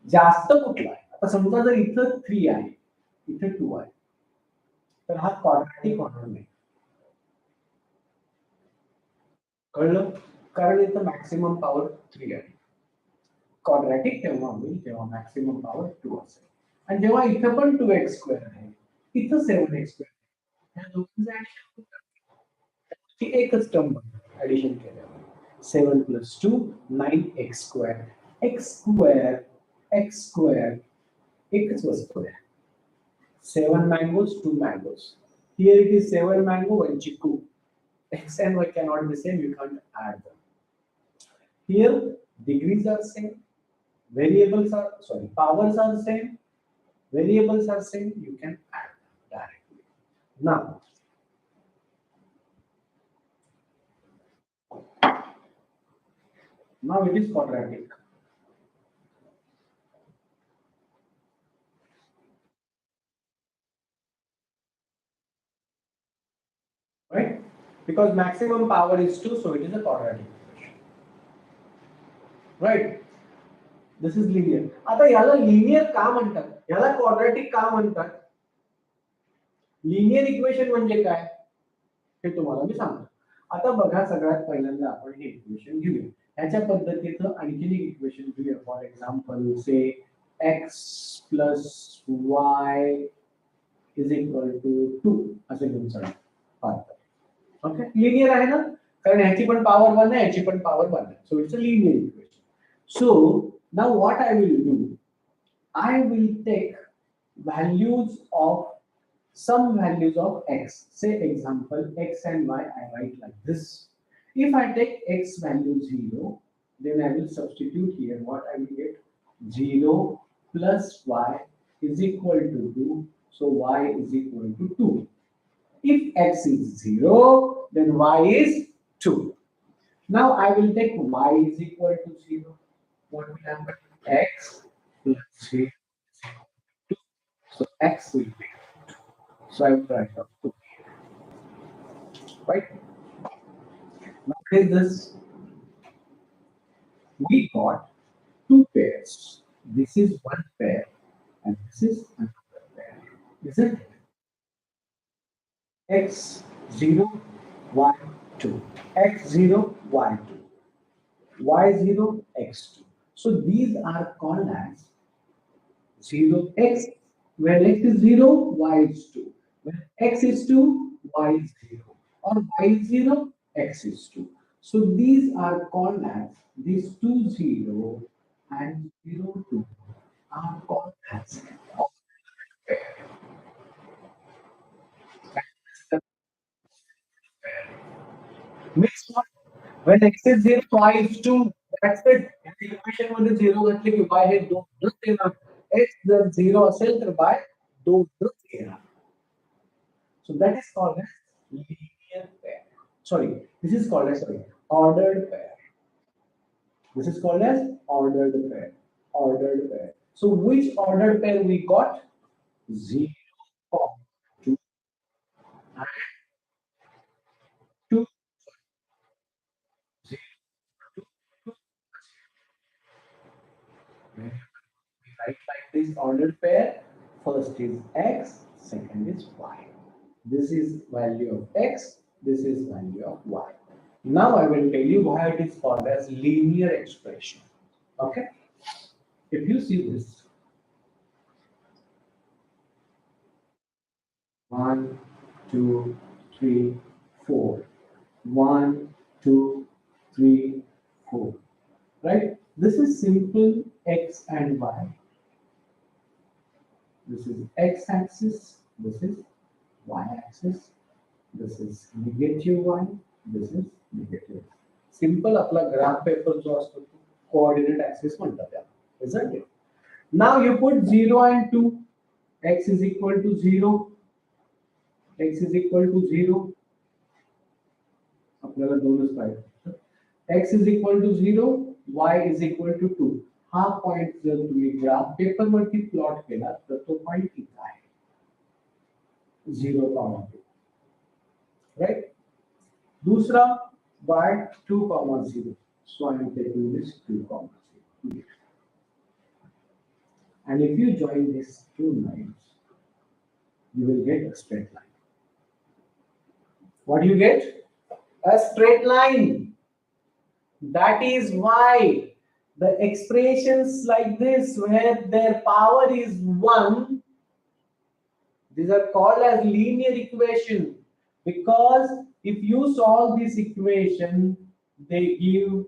जास्त कुठला आहे. आता समजा जर इथं 3 आहे, इथे 2 आहे, तर हा क्वाड्रॅटिक होणार नाही. कळलं? कारण इथं मॅक्सिमम पॉवर 3 आहे. क्वाड्रॅटिक तेव्हा होईल जेव्हा मॅक्सिमम पॉवर 2 असेल. आणि जेव्हा इथं पण 2x² आहे, इथं 7x², या दोघांचं ऍडिशन ती एकच टर्म बनते ऍडिशन केल्यावर. 7 + 2 9x², x² एकच वस्तू आहे. 7 mangoes, 2 mangoes. Here it is 7 mango, 1 chiku. X and y cannot be same, you can't add them. Here degrees are same, powers are same, variables are same, you can add them directly. Now it is quadratic. Right? Because maximum power is 2, so it is a quadratic equation. Right? This is linear. आता याला linear का म्हणतात? याला quadratic का म्हणतात? Linear equation म्हणजे काय हे तुम्हाला मी सांगतो. आता बघा, सगळ्यात पहिल्यांदा आपण हे इक्वेशन घेऊया. ह्याच्या पद्धतीचं आणखीन एक इक्वेशन घेऊया. For example say x + y is equal to 2 असे घेऊन चला. ओके, लिनियर आहे ना, कारण ह्याची पण पॉवर 1 आहे, ह्याची पण पॉवर 1 आहे. So it's a linear equation. So now what I will do, I will take values of some values of x. Say example x and y I write like this. If I take x value 0, then I will substitute here. What I will get? 0 plus y is equal to 2. So y is equal to 2. If x is 0, then y is 2. Now I will take y is equal to 0. What will happen? X plus 0. So x will be 2. So I will write down 2. Right? Now what is this? We got 2 pairs. This is one pair and this is another pair. Isn't it? X0, Y2. X0, Y2. Y0, X2. So these are called as 0 x. When x is 0, y is 2. When x is 2, y is 0. Or y is 0, x is 2. So these are called as, these 2 0 and 0 2 are called as pair. Means what? When x is 0, y is 2. That's it. In the equation मध्ये 0 घातले की y हे 2 येणार. x जर 0 असेल तर y 2 येणार. So that is called as linear pair. Sorry, this is called as ordered pair. This is called as ordered pair. Ordered pair. So which ordered pair we got? 0, 2, and 2, 0, 2, 2. We write like this ordered pair. First is x, second is y. This is value of x, this is value of y. Now I will tell you why it is called as linear expression. Okay? If you see this, 1, 2, 3, 4. 1, 2, 3, 4. Right? This is simple x and y. This is x-axis, this is y-axis, this is negative y, this is negative. Simple आपला graph paper जो असतो coordinate axis म्हणतात त्याला, isn't it? Now you put 0 and 2. X is equal to 0. X is equal to 0. आपल्याला दोनच पाहिजे. X is equal to 0, Y is equal to 2. हा point जर तुम्ही ग्राफ पेपरवरती प्लॉट केला तर तो पॉइंट इथं आहे 0, 2, राइट. दूसरा y2, 0. So I am taking this 2, 0. And if you join these two lines, you will get a straight line. What do you get? A straight line. That is why the expressions like this, where their power is 1, these are called as linear equation. Because if you solve this equation, they give,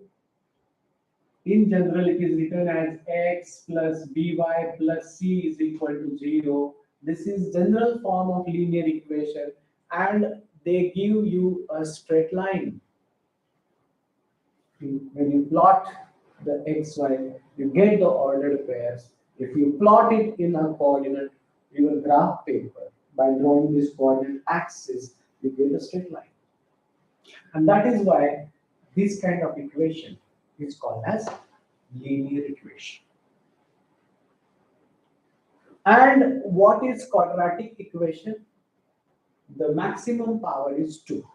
in general, it is written as x plus by plus c is equal to 0. This is general form of linear equation, and they give you a straight line. When you plot the xy, you get the ordered pairs. If you plot it in a coordinate, your graph paper, by drawing this coordinate axis, you get a straight line. And that is why this kind of equation is called as linear equation. And what is quadratic equation? The maximum power is 2.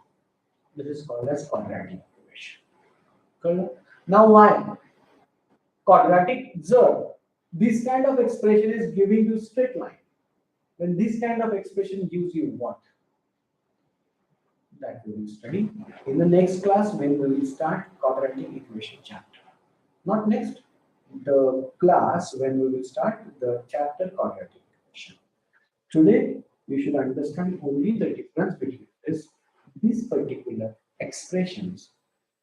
This is called as quadratic equation. Now why? Quadratic, this kind of expression is giving you straight line. When this kind of expression gives you what? That we will study in the next class when we will start quadratic equation chapter. Not next, the class when we will start the chapter quadratic equation. Today, you should understand only the difference between these particular expressions.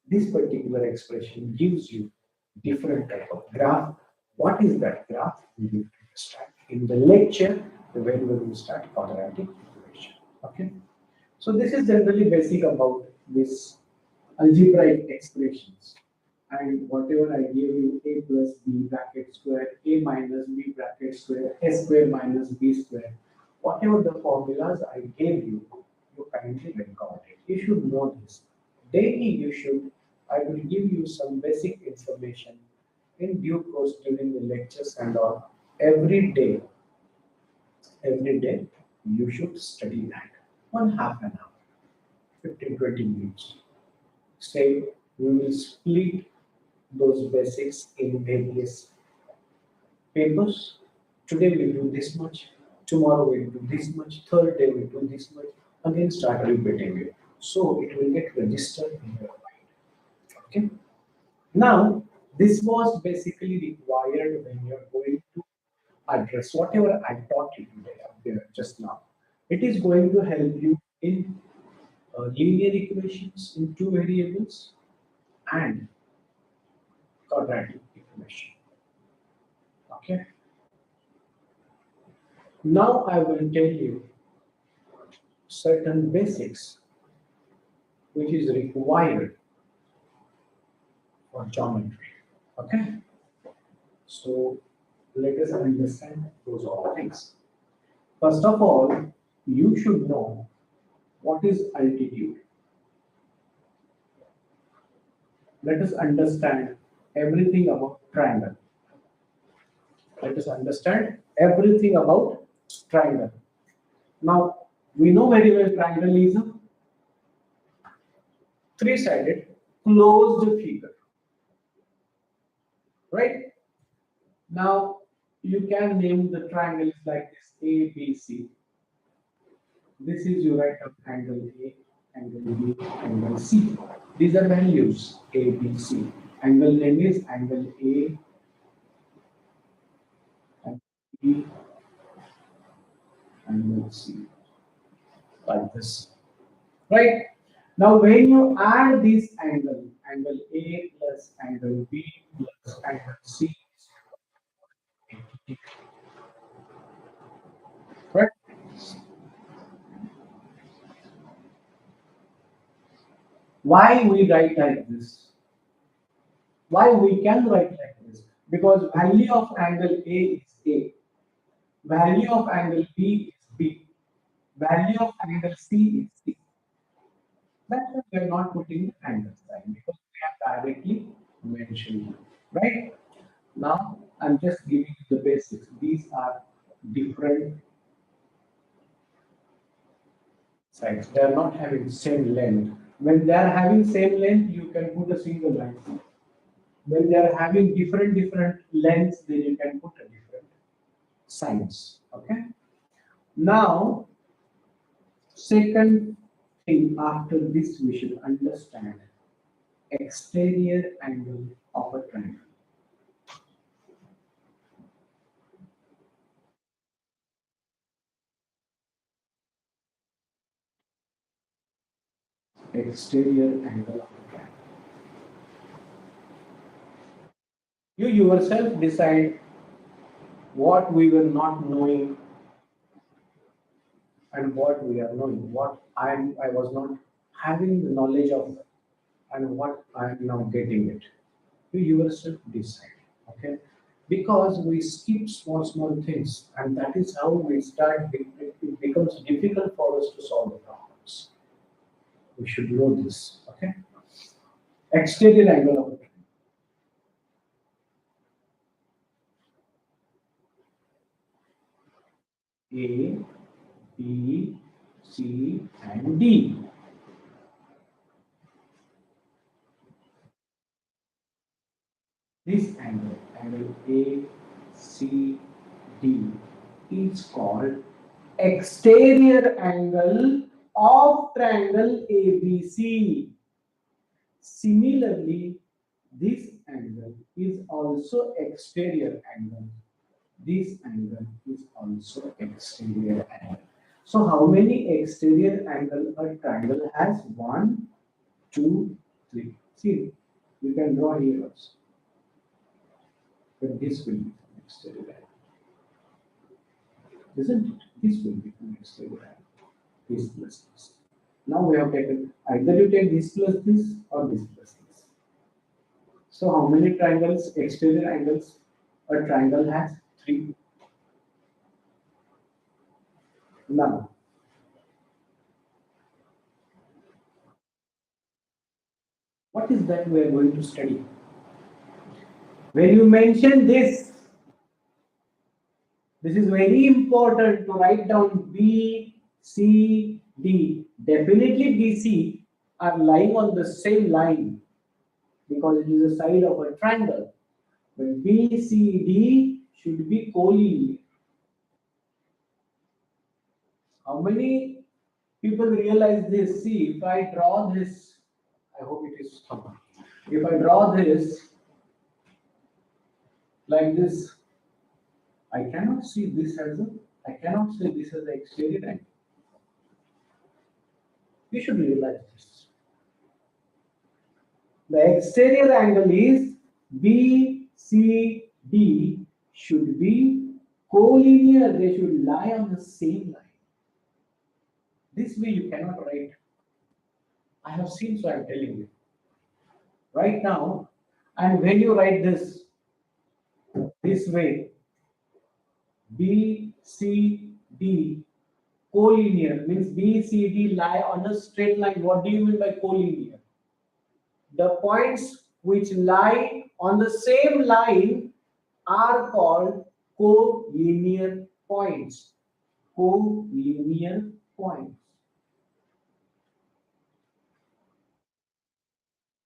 This particular expression gives you different type of graph. What is that graph? We will understand in the lecture when we will start quadratic equation. Okay. So this is generally basic about this algebraic expressions. And whatever I gave you, a plus b bracket square, a minus b bracket square, a square minus b square, whatever the formulas I gave you, you kindly record it. You should know this. Daily I will give you some basic information in due course during the lectures and all. Every day, you should study that. 1/2 an hour, 15-20 minutes. Say, we will split those basics in various papers. Today we do this much, tomorrow we do this much, third day we do this much, again start repeating it. So it will get registered in your mind. Okay. Now, this was basically required when you are going to address whatever I taught you today up there just now. It is going to help you in linear equations in two variables and quadratic equation. Okay. Now I will tell you certain basics which is required for geometry. Okay. So let us understand those all things. First of all, you should know what is altitude. Let us understand everything about triangle. Let us understand everything about triangle. Now, we know very well triangle is a three-sided closed figure. Right? Now, you can name the triangles like this A, B, C. This is your right of angle A, angle B, angle C. These are values A, B, C. Angle name is angle A, angle B, angle C. Like this. Right? Now, when you add this angle, angle A plus angle B plus angle C, right? Why we write like this? Why we can write like this? Because value of angle A is A, value of angle B is B, value of angle C is C. That's why we are not putting the angle sign because we have directly mentioned. Right? Now, I'm just giving you the basics. These are different sides. They are not having same length. When they are having same length, you can put a single line. When they are having different lengths, then you can put a different signs. Okay. Now, second thing after this, we should understand exterior angle of a triangle. Exterior angle of a triangle. You yourself decide what we were not knowing and what we are knowing, what I was not having the knowledge of, and what I am now getting it. You yourself decide, okay? Because we skip small things, and that is how we start. It becomes difficult for us to solve the problems. We should know this, okay? Exterior angle of A, B, C, and D. This angle A, C, D, is called exterior angle of triangle ABC. Similarly, this angle is also exterior angle. This angle is also exterior angle. So how many exterior angle a triangle has? 1, 2, 3. See, you can draw here also. But this will become exterior angle. Isn't it? This will become exterior angle. This plus this. Now we have taken either you take this plus this or this plus this. So how many triangles, exterior angles a triangle has? 3. Now, what is that we are going to study? When you mention this is very important to write down B, C, D. Definitely BC are lying on the same line because it is a side of a triangle. But B, C, D should be collinear. How many people realize this? See, if I draw this, I hope it is common. If I draw this like this, I cannot see this as a, I cannot see this as the exterior angle. You should realize this. The exterior angle is BCD should be collinear. They should lie on the same line. This way you cannot write. I have seen, so I am telling you. Right now, and when you write this way, BCD collinear means BCD lie on a straight line. What do you mean by collinear? The points which lie on the same line are called collinear points. Collinear points.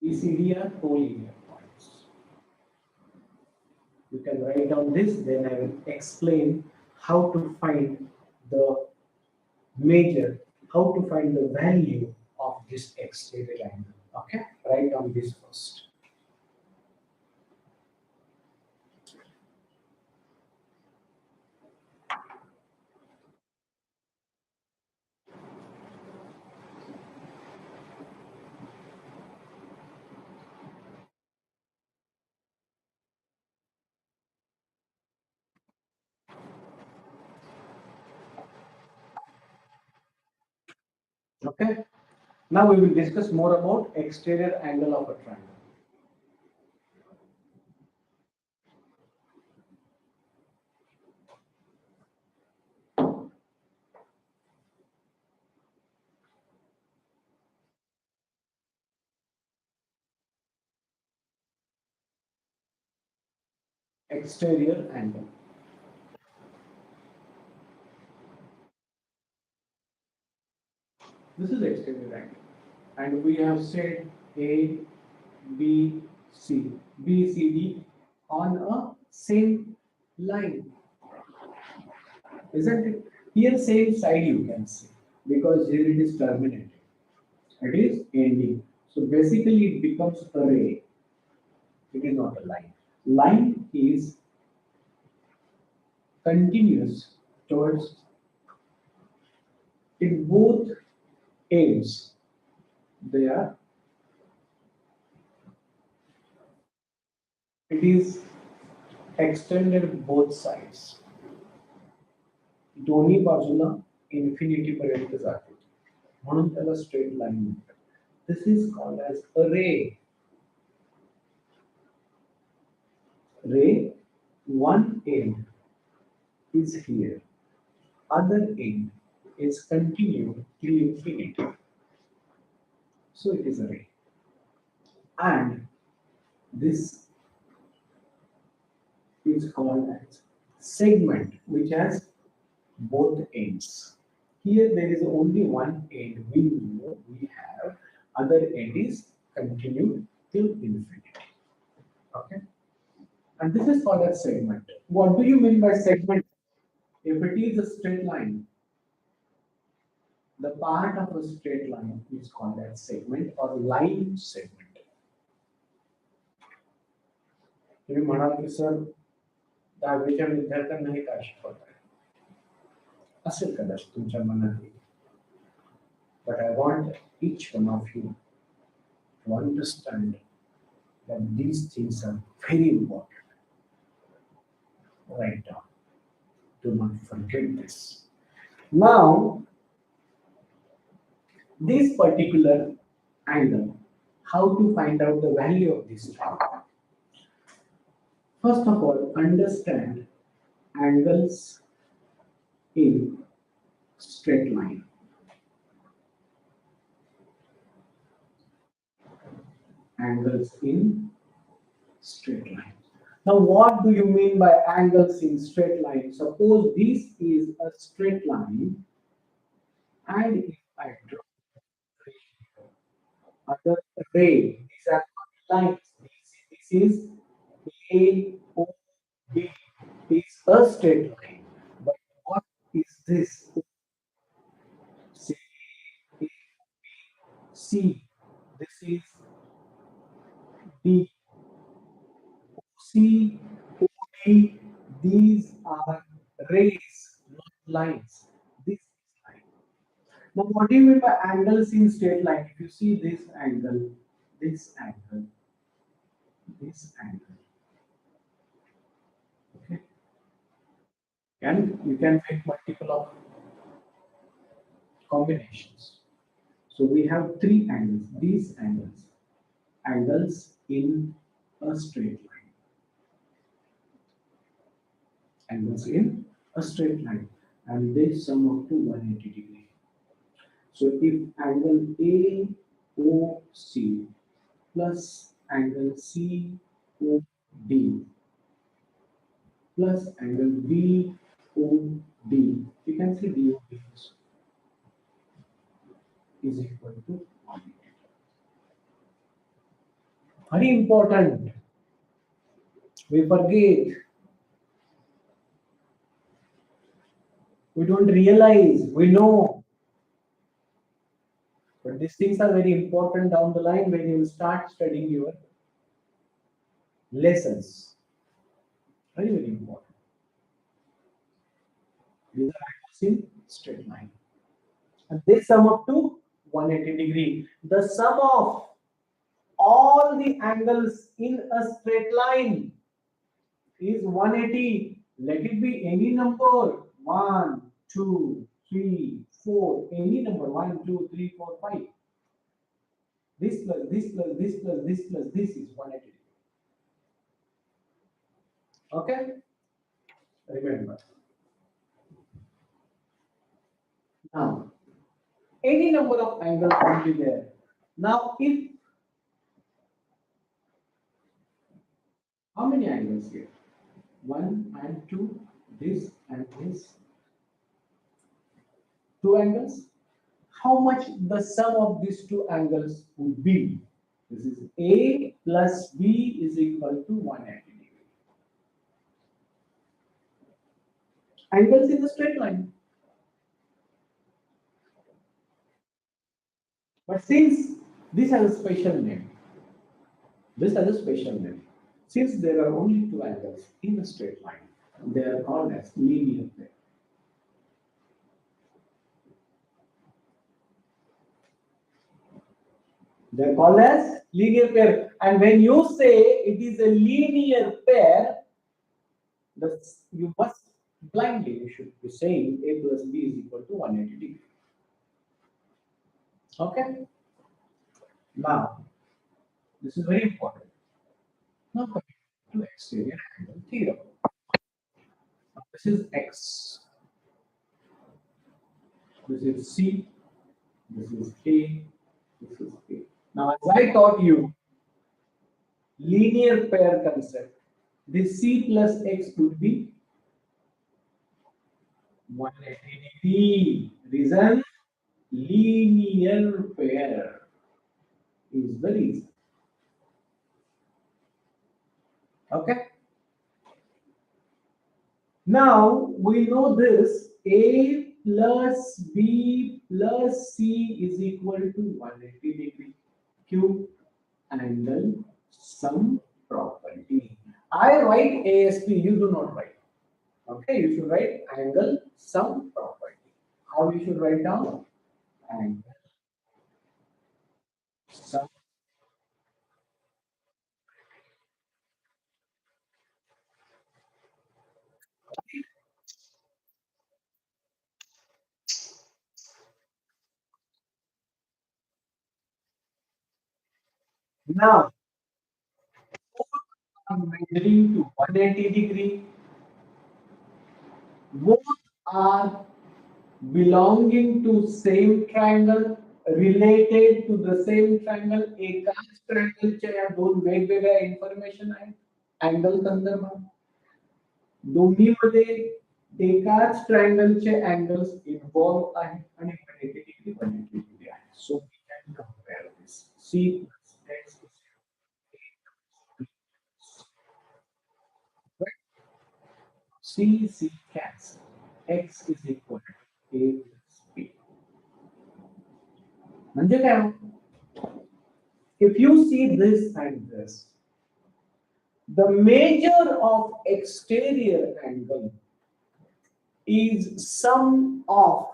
BCD are collinear points. You can write down this, then I will explain how to find the measure, how to find the value of this exterior angle. Okay, write down this first. Okay, now we will discuss more about exterior angle of a triangle. exterior angle. This is exterior angle. And we have said A, B, C, B, C, D on a same line. Isn't it? Here same side you can see because here it is terminated. It is ending. So basically it becomes a ray. It is not a line. Line is continuous towards in both ends. They are it is extended both sides. दोन्ही बाजूला infinity पर्यंत जाते म्हणून त्याला straight line म्हणतात. This is called as a ray. Ray, one end is here, other end is continued till infinity. So it is a ray. And this is called as segment, which has both ends. Here there is only one end we know we have, other end is continued till infinity. Okay? And this is called as segment. What do you mean by segment? If it is a straight line, the part of a straight line is called as segment or line segment. तुम्ही म्हणाल की sir 10वीच्या विद्यार्थ्यांना हे काय शिकवताय असेल कदाचित तुमच्या मनात. But I want each one of you to understand that these things are very important. Write down. Do not forget this. Now, this particular angle, how to find out the value of this angle? First of all, understand angles in straight line. Angles in straight line. Now, what do you mean by angles in straight line? Suppose this is a straight line, and if I draw other ray, these are lines. This is A, O, B. Is a straight line. But what is this? C, A, B, C. This is D. C, O, D. These are rays, not lines. This is line. Now, what do you mean by angles in straight line? If you see this angle, this angle, this angle. Okay. And you can make multiple of combinations. So we have three angles, these angles in a straight line. Angles in a straight line, and they sum up to 180 degrees. So if angle AOC plus angle COD plus angle BOD, you can see DOD is equal to 180. Very important. We forget. We don't realize. We know. But these things are very important down the line when you start studying your lessons. Very, very important. These are angles in straight line. And they sum up to 180 degree. The sum of all the angles in a straight line is 180. Let it be any number. 1, 2, 3, 4. Any number. 1, 2, 3, 4, 5. This plus this plus this plus this plus this is 180. Okay? Remember. Now, any number of angles will be there. Now, if how many angles here? 1 and 2, this and this. 2 angles. How much the sum of these 2 angles would be? This is A plus B is equal to 180 degree. Angles in the straight line. But since this has a special name, since there are only 2 angles in a straight line, they are called as linear pair. They are called as linear pair. And when you say it is a linear pair, you must blindly, you should be saying A plus B is equal to 180 degree. Okay? Now, this is very important. Now coming to exterior angle theorem. Now, this is X. This is C. This is A. This is A. Now, as I taught you, linear pair concept, this C plus X would be 180 degree. Reason, linear pair is very easy. Okay. Now we know this A plus B plus C is equal to 180 degree. Q angle sum property. I write ASP, you do not write. Okay, you should write angle sum property. How you should write down? Angle sum. Now, I'm measuring to 180 degree. Both are belonging to same triangle, related to the same triangle. एकाच ट्रायंगलच्या या दोन वेगवेगळ्या information आहेत angle संदर्भात. दोन्हीमध्ये एकाच ट्रायंगलचे angles involve आहेत आणि 180 डिग्री 180 डिग्री आहे. So we can compare this. C plus X C cancel. X is equal to A plus B. म्हणजे काय? If you see this and this, the measure of exterior angle is sum of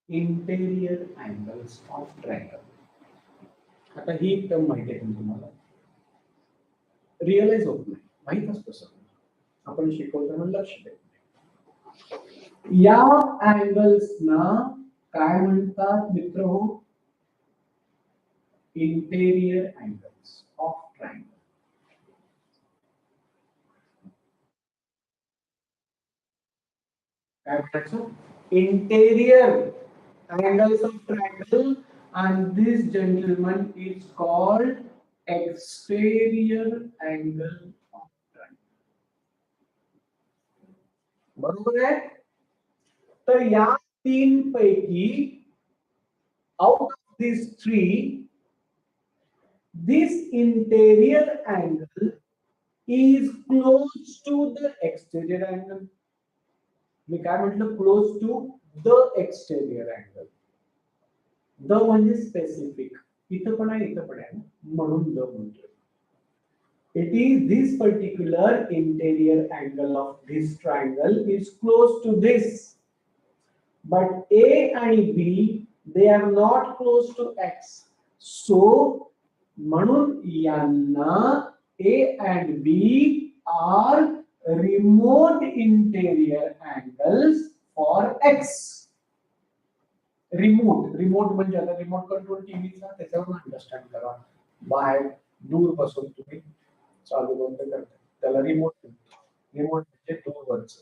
interior angles of triangle. आता ही एक term माहिती आहे तुम्हाला, realise होत नाही, माहित असतं सगळं, आपण शिकवताना लक्ष देत नाही. या अँगल्सना काय म्हणतात मित्र हो? Interior angles of triangle. काय म्हणायचं? Interior angles of triangle, and this gentleman is called exterior angle of triangle. बरोबर आहे? तर या तीन पैकी out of these three, this interior angle is close to the exterior angle. मी काय म्हटलं? Close to the exterior angle. The म्हणजे specific, इथं पण आहे इथं पण आहे म्हणून द म्हणतो. It is this particular interior angle of this triangle is close to this, but A and B they are not close to X. So म्हणून यांना A and B are remote interior angles for X. Remote म्हणजे आता remote control टीव्हीचा त्याच्यावर understand करा. बाहेर दूर बसून तुम्ही चालू बंद करता, त्याला रिमोट म्हणजे दूरवरच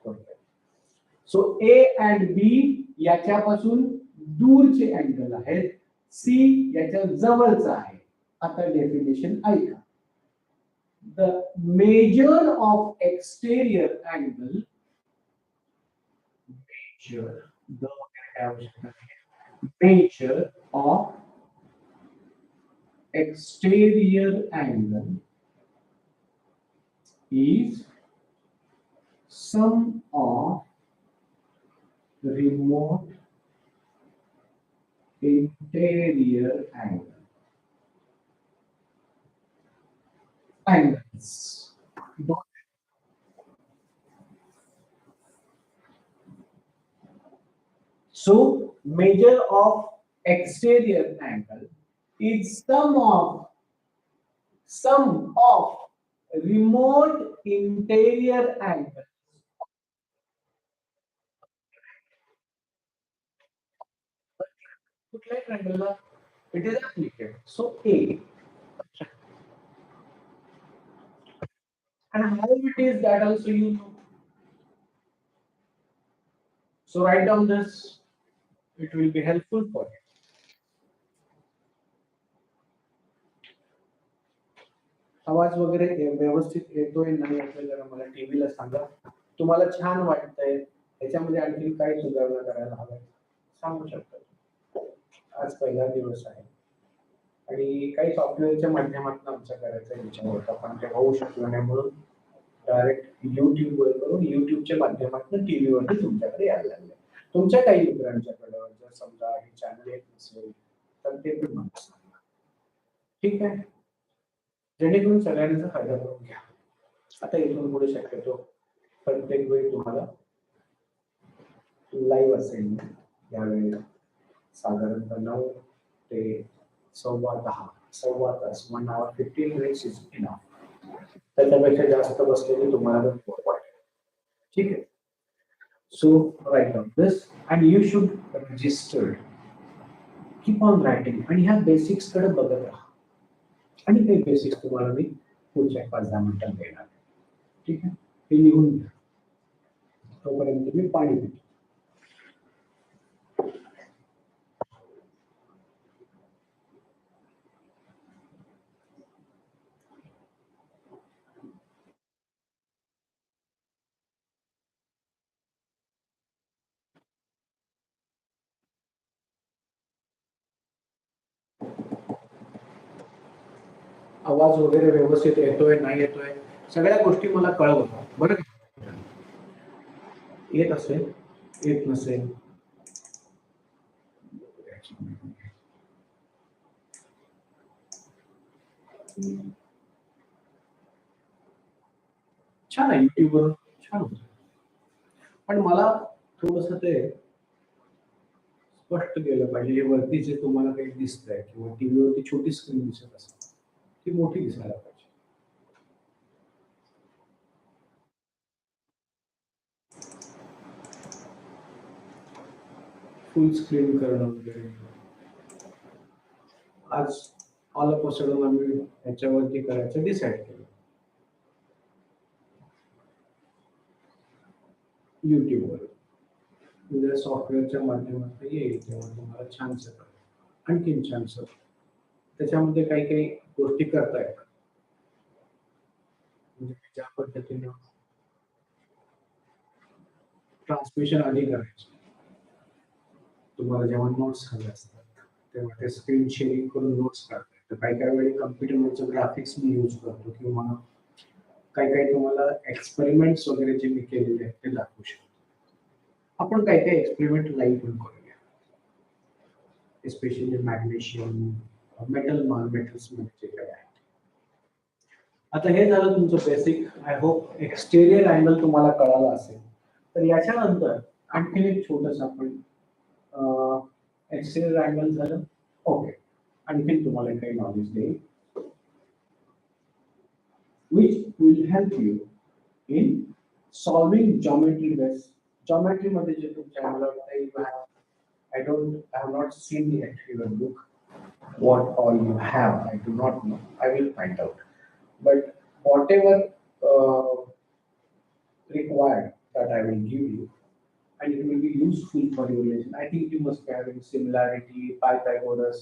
करताय. सो ए अँड बी याच्यापासून दूरचे अँगल आहेत, सी याच्या जवळचा आहे. आता डेफिनेशन ऐका. The measure of exterior angle, measure the measure of exterior angle is sum of remote interior angles. So measure of exterior angle is sum of remote interior angle. कुठल्याही triangle it is applicable. So A, and how it is that also you know. So write down this. It will be helpful for you. आवाज वगैरे व्यवस्थित येतोय नाही आपल्याला मला टीव्हीला सांगा. तुम्हाला छान वाटतंय याच्यामध्ये आणखी काय सुधारणा करायला हवं सांगू शकता. आज पहिला दिवस आहे आणि काही सॉफ्टवेअरच्या माध्यमातून आमचा करायचा विचार होता पण ते होऊ शकलं नाही म्हणून डायरेक्ट युट्यूबवर करून युट्यूबच्या माध्यमातून टीव्हीवरती तुमच्याकडे यायला लागले. तुमच्या काही मित्रांच्याकडे जर समजा हे चॅनल येत नसेल तर ते पण मला सांगा. ठीक आहे, जेणेकरून सगळ्यांचा फायदा करून घ्या. आता इथून पुढे शक्यतो प्रत्येक वेळी तुम्हाला लाईव्ह असेल यावेळेला साधारणतः 9 ते 10:15 सव्वा तास 1 hour 15 minutes इज इनफ. त्याच्यापेक्षा जास्त बसलेली तुम्हाला पण बोर वाटेल. ठीक आहे. So write down this and you should register. Keep on writing आणि ह्या बेसिक्स कडे बघत राहा. आणि काही बेसिक्स तुम्हाला मी पुढच्या 5-10 मिनिटांत देणार. ठीक आहे, हे लिहून घ्या. तोपर्यंत मी पाणी पितो. आवाज वगैरे व्यवस्थित येतोय नाही येतोय सगळ्या गोष्टी मला कळवा बरं. येत असेल येत नसेल छान आहे युट्यूबवर छान होतं पण मला थोडंसं ते स्पष्ट केलं पाहिजे. हे वरती जे तुम्हाला काही दिसतंय किंवा टीव्हीवरती छोटी स्क्रीन दिसत असेल ती मोठी दिसायला पाहिजे. फुल स्क्रीन करणं वगैरे आज ऑल ऑफ अ सडन आम्ही ह्याच्यावरती करायचं डिसाईड केलं युट्यूबवर. उद्या सॉफ्टवेअरच्या माध्यमातून येईल तेव्हा तुम्हाला छानसं कळेल आणखीन छानसं. त्याच्यामध्ये काही काही गोष्टी करता येतात म्हणजे ज्या पद्धतीनं ट्रान्समिशन आधी करायचं. तुम्हाला जेव्हा नोट्स हवे असतात तेव्हा ते स्क्रीन शेअरिंग करून नोट्स काढता येतं. काही काही वेळी कम्प्युटरवरचं ग्राफिक्स मी यूज करतो किंवा काही काही तुम्हाला एक्सपेरिमेंट्स वगैरे जे मी केलेले आहेत ते दाखवू शकतो. आपण काही काही एक्सपेरिमेंट लाईव्ह पण करूया. एस्पेशली मॅग्नेशियम मेटल्स मध्ये जे काही आहे. आता हे झालं तुमचं basic. I hope exterior angle तुम्हाला कळाला असेल. तर याच्यानंतर आणखी एक छोटंसं आपण एक्सटेरियर अँगल झालं. ओके, आणखी तुम्हाला काही नॉलेज देईल which will help you in solving geometry based. Geometry मध्ये जे तुमच्या मला वाटतं I have not seen the actual book. What all you have, I do not know. I will find out. But whatever required that I will give you, and it will be useful for your relation. I think you must be having similarity, Pythagoras.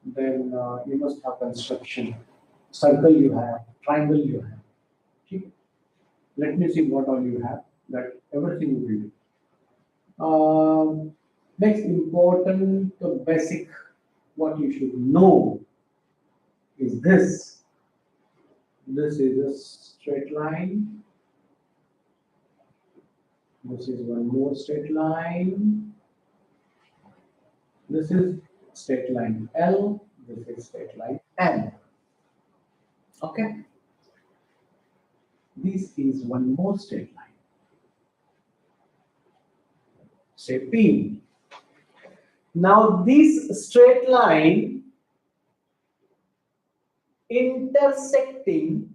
Then you must have construction. circle you have, triangle you have. Okay? Let me see what all you have. That everything will do. Next important, basic, what you should know is this. This is a straight line. This is one more straight line. This is straight line L. This is straight line N. Okay. This is one more straight line. Say P. Now this straight line intersecting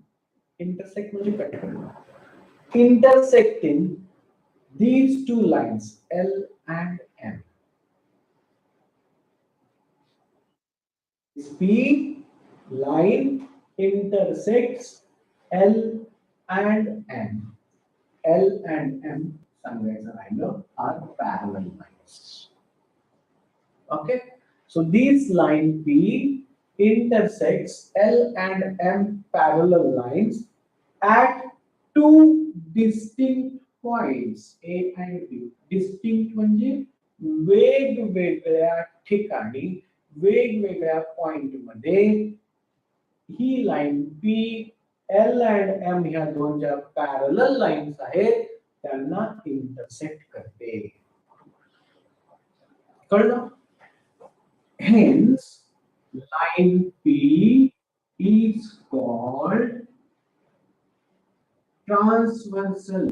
these two lines L and M. This P line intersects L and M. L and M, sunrise I know, are parallel lines. Okay, so this line P intersects L and M parallel lines at two distinct points A and B. Distinct म्हणजे वेगवेगळ्या ठिकाणी वेगवेगळ्या point मध्ये ही line P L and M ह्या दोन ज्या parallel lines आहेत त्यांना इंटरसेक्ट करते. कळलं? Hence, line P is called transversal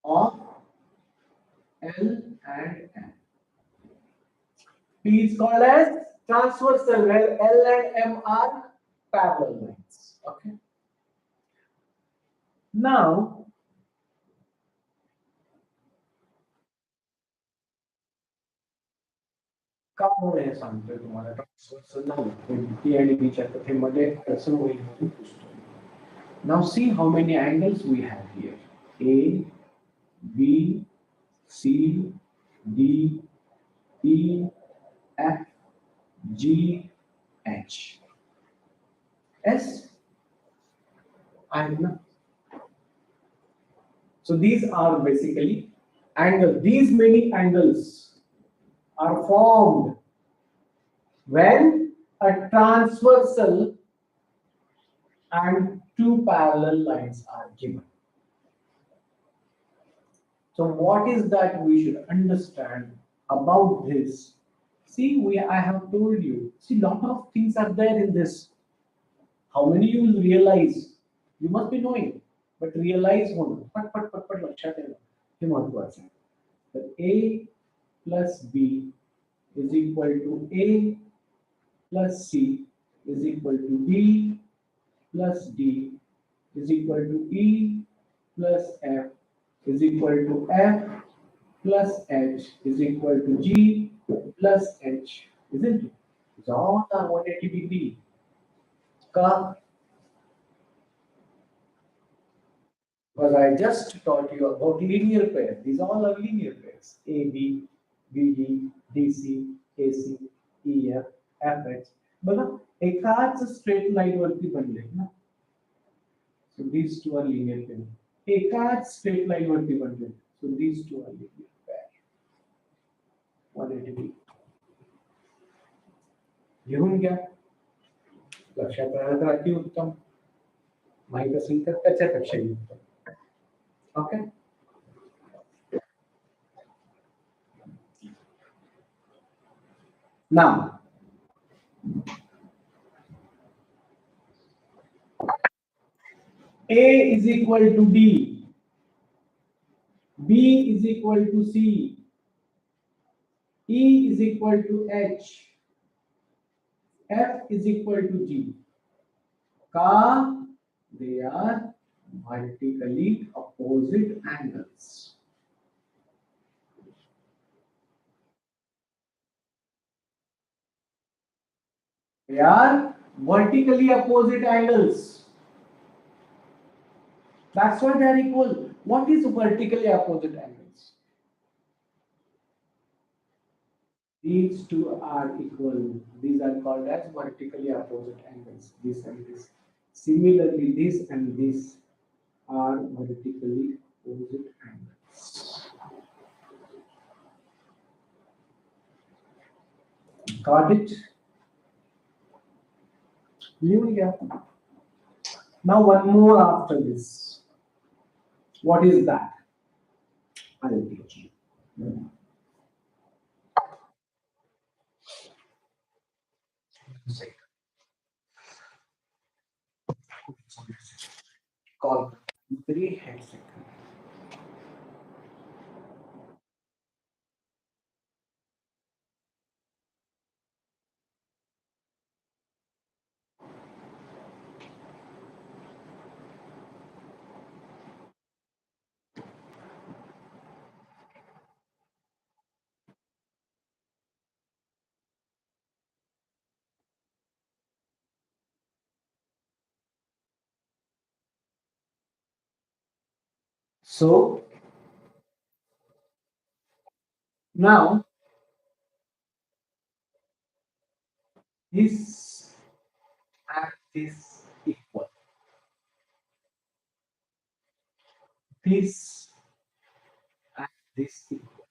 of L and M. P is called as transversal where L and M are parallel lines. Okay. Now, का म्हणून हे सांगतोय तुम्हाला ट्रान्सफर्सल झालं P आणि B च्या कथेमध्ये कसं होईल म्हणून पुसतो. Now see how many angles we have here. A, B, C, D, E, F, G, H. S. And so these are basically angles. These many angles are formed when a transversal and two parallel lines are given. So what is that we should understand about this? See, I have told you, see, lot of things are there in this. How many you will realize? You must be knowing, but realize one. But लक्षात येणं हे महत्त्वाचं आहे. तर A plus B is equal to A plus C is equal to D plus D is equal to E plus F is equal to F plus H is equal to G plus H, isn't it? It's all are 180 degree. Because I just taught you about linear pairs. These all are linear pairs. AB, BD, DC, AC, EF, FH. बघा एकाच straight line वरती बनले ना. So these two are linear pair. एकाच straight line वरती बनले. So these two are linear pair. 180 degree. लिहून घ्या. लक्षात राहिलं तर अति उत्तम. माहित असेल तर त्याच्यापेक्षाही उत्तम. Okay. Now, A is equal to D, B is equal to C, E is equal to H, F is equal to G. They are vertically opposite angles. They are vertically opposite angles. That's why they are equal. What is vertically opposite angles? These two are equal. These are called as vertically opposite angles. This and this. Similarly, this and this are vertically opposite angles. Got it? Linear. Now one more after this. What is that? I will teach you. Call 3 hexagon. So now this and this equal. This and this equal.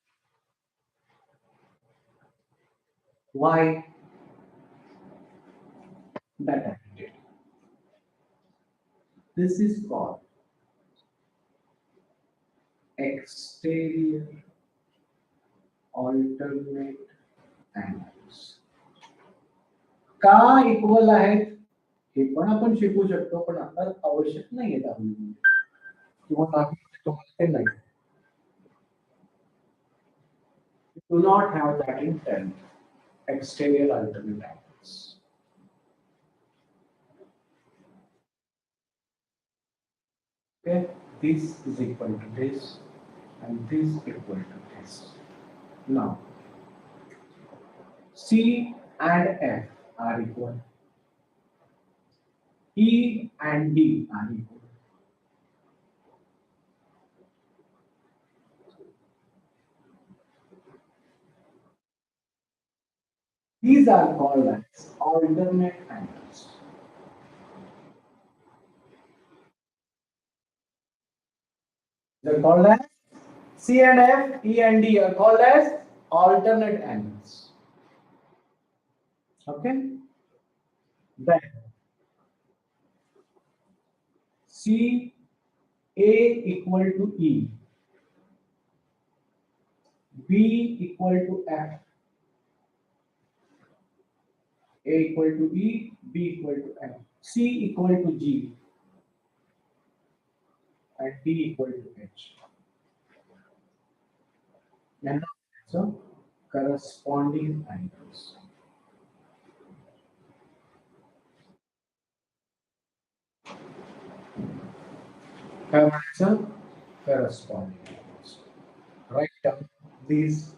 Why? That I did. This is called exterior alternate angles. का equal आहेत हे पण आपण शिकू शकतो, पण आता आवश्यक नाहीये त्यामध्ये किंवा तुम्हाला ते नाही. You do not have that in 10 exterior alternate angles. Okay, this is equal to this and this equal to this. Now, C and F are equal. E and D are equal. These are called as alternate angles. They're called as C and F, E and D are called as alternate angles. Okay? Then C A equal to E, B equal to F, A equal to E, B equal to F, C equal to G, and D equal to H. And so corresponding angles. Corresponding angles. Write down these.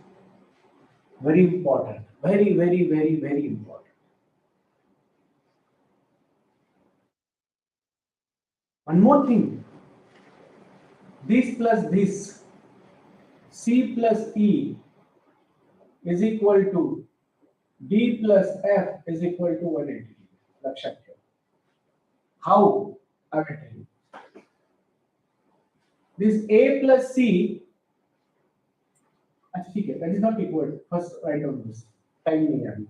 Very important. Very, very, very, very important. One more thing. This plus this, C plus E is equal to D plus F is equal to 180. लक्षात ठेवा. How? I will tell you. This A plus C, ठीक है, that is not equal. First write down this. Time नहीं है.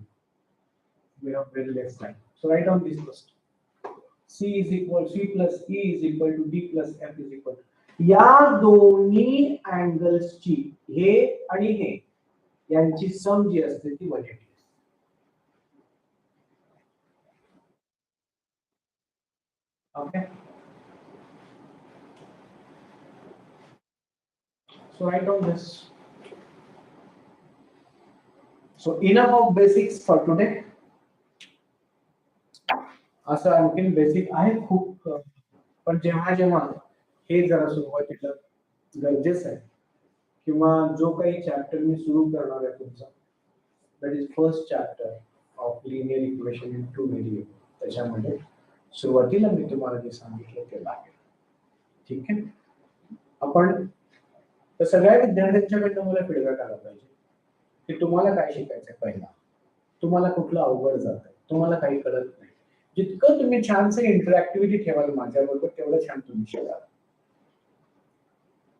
We have very less time. So write down this first. C plus E is equal to D plus F is equal to. या दोन्ही अँगल्सची हे आणि हे यांची सम जी असते ती 180. Okay. So write down this. So enough of basics for today. असं आणखीन basic आहे खूप, पण जेव्हा जेव्हा हे जरा सुरुवातीला गरजेचं आहे किंवा जो काही चॅप्टर मी सुरू करणार आहे तुमचा, that is first chapter of linear equation in two variable, त्याच्यामध्ये सुरुवातीला मी तुम्हाला जे सांगितलं ते लागेल. ठीक आहे. आपण तर सगळ्या विद्यार्थ्यांच्याकडनं मला फीडबॅक आला पाहिजे की तुम्हाला काय शिकायचं पहिला, तुम्हाला कुठलं अवघड जात, तुम्हाला काही कळत नाही. जितकं तुम्ही छानसं इंटरॅक्टिव्हिटी ठेवाल माझ्याबरोबर तेवढं छान तुम्ही शिकाल.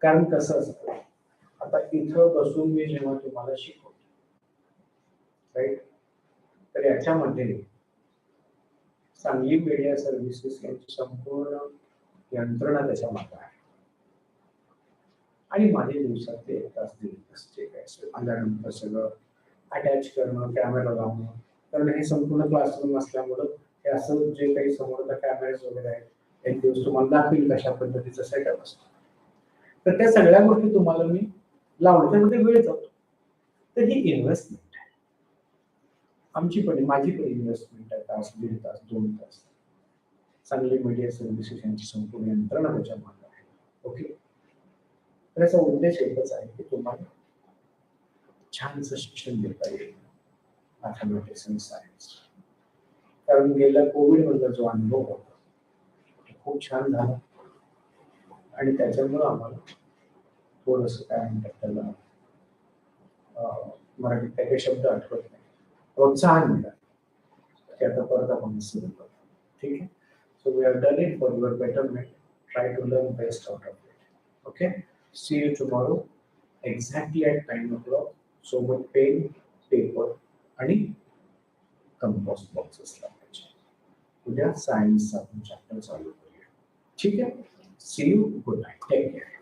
कारण कसं असतं, आता इथं बसून मी जेव्हा तुम्हाला शिकवतो, राईट, तर याच्यामध्ये सांगली मीडिया सर्व्हिसेस यांची संपूर्ण यंत्रणा त्याच्या मागे आहे. आणि माझे दिवसातले 1 तास 1.5 तास जे काय असेल आल्यानंतर सगळं अटॅच करणं, कॅमेरा लावणं, कारण हे संपूर्ण क्लासरूम असल्यामुळं हे असं जे काही समोरचा कॅमेराज वगैरे आहेत एक दिवस तुम्हाला दाखवेल कशा पद्धतीचं सेटअप असतं. तर त्या सगळ्या गोष्टी तुम्हाला मी लावणं त्यामध्ये वेळ जातो. तर ही इन्व्हेस्टमेंट आहे. आमची पण माझी पण इन्व्हेस्टमेंट आहे, तास 1.5 तास 2 तास. चांगली मीडिया सर्व्हिसेस यांची संपूर्ण यंत्रणा त्याच्या मागे आहे. ओके. तर याचा उद्देश एकच आहे की तुम्हाला छानसं शिक्षण देता येईल मॅथमॅटिक्स आणि सायन्स. कारण गेल्या कोविड मधला जो अनुभव होता तो खूप छान झाला आणि त्याच्यामुळं आम्हाला थोडंसं काय म्हणतात त्याला मराठीत काही काही शब्द आठवत नाही, प्रोत्साहन मिळालं की आता परत आपण सुरू करू. ठीक आहे. So we have done it for your betterment. Try to learn best out of it. Okay. See you tomorrow exactly at 9 o'clock. सोबत पेन, पेपर आणि कंपोस्ट बॉक्सेस लावायचे. उद्या सायन्सचा आपण चॅप्टर चालू करूया. ठीक आहे. See you. Good night. Take care.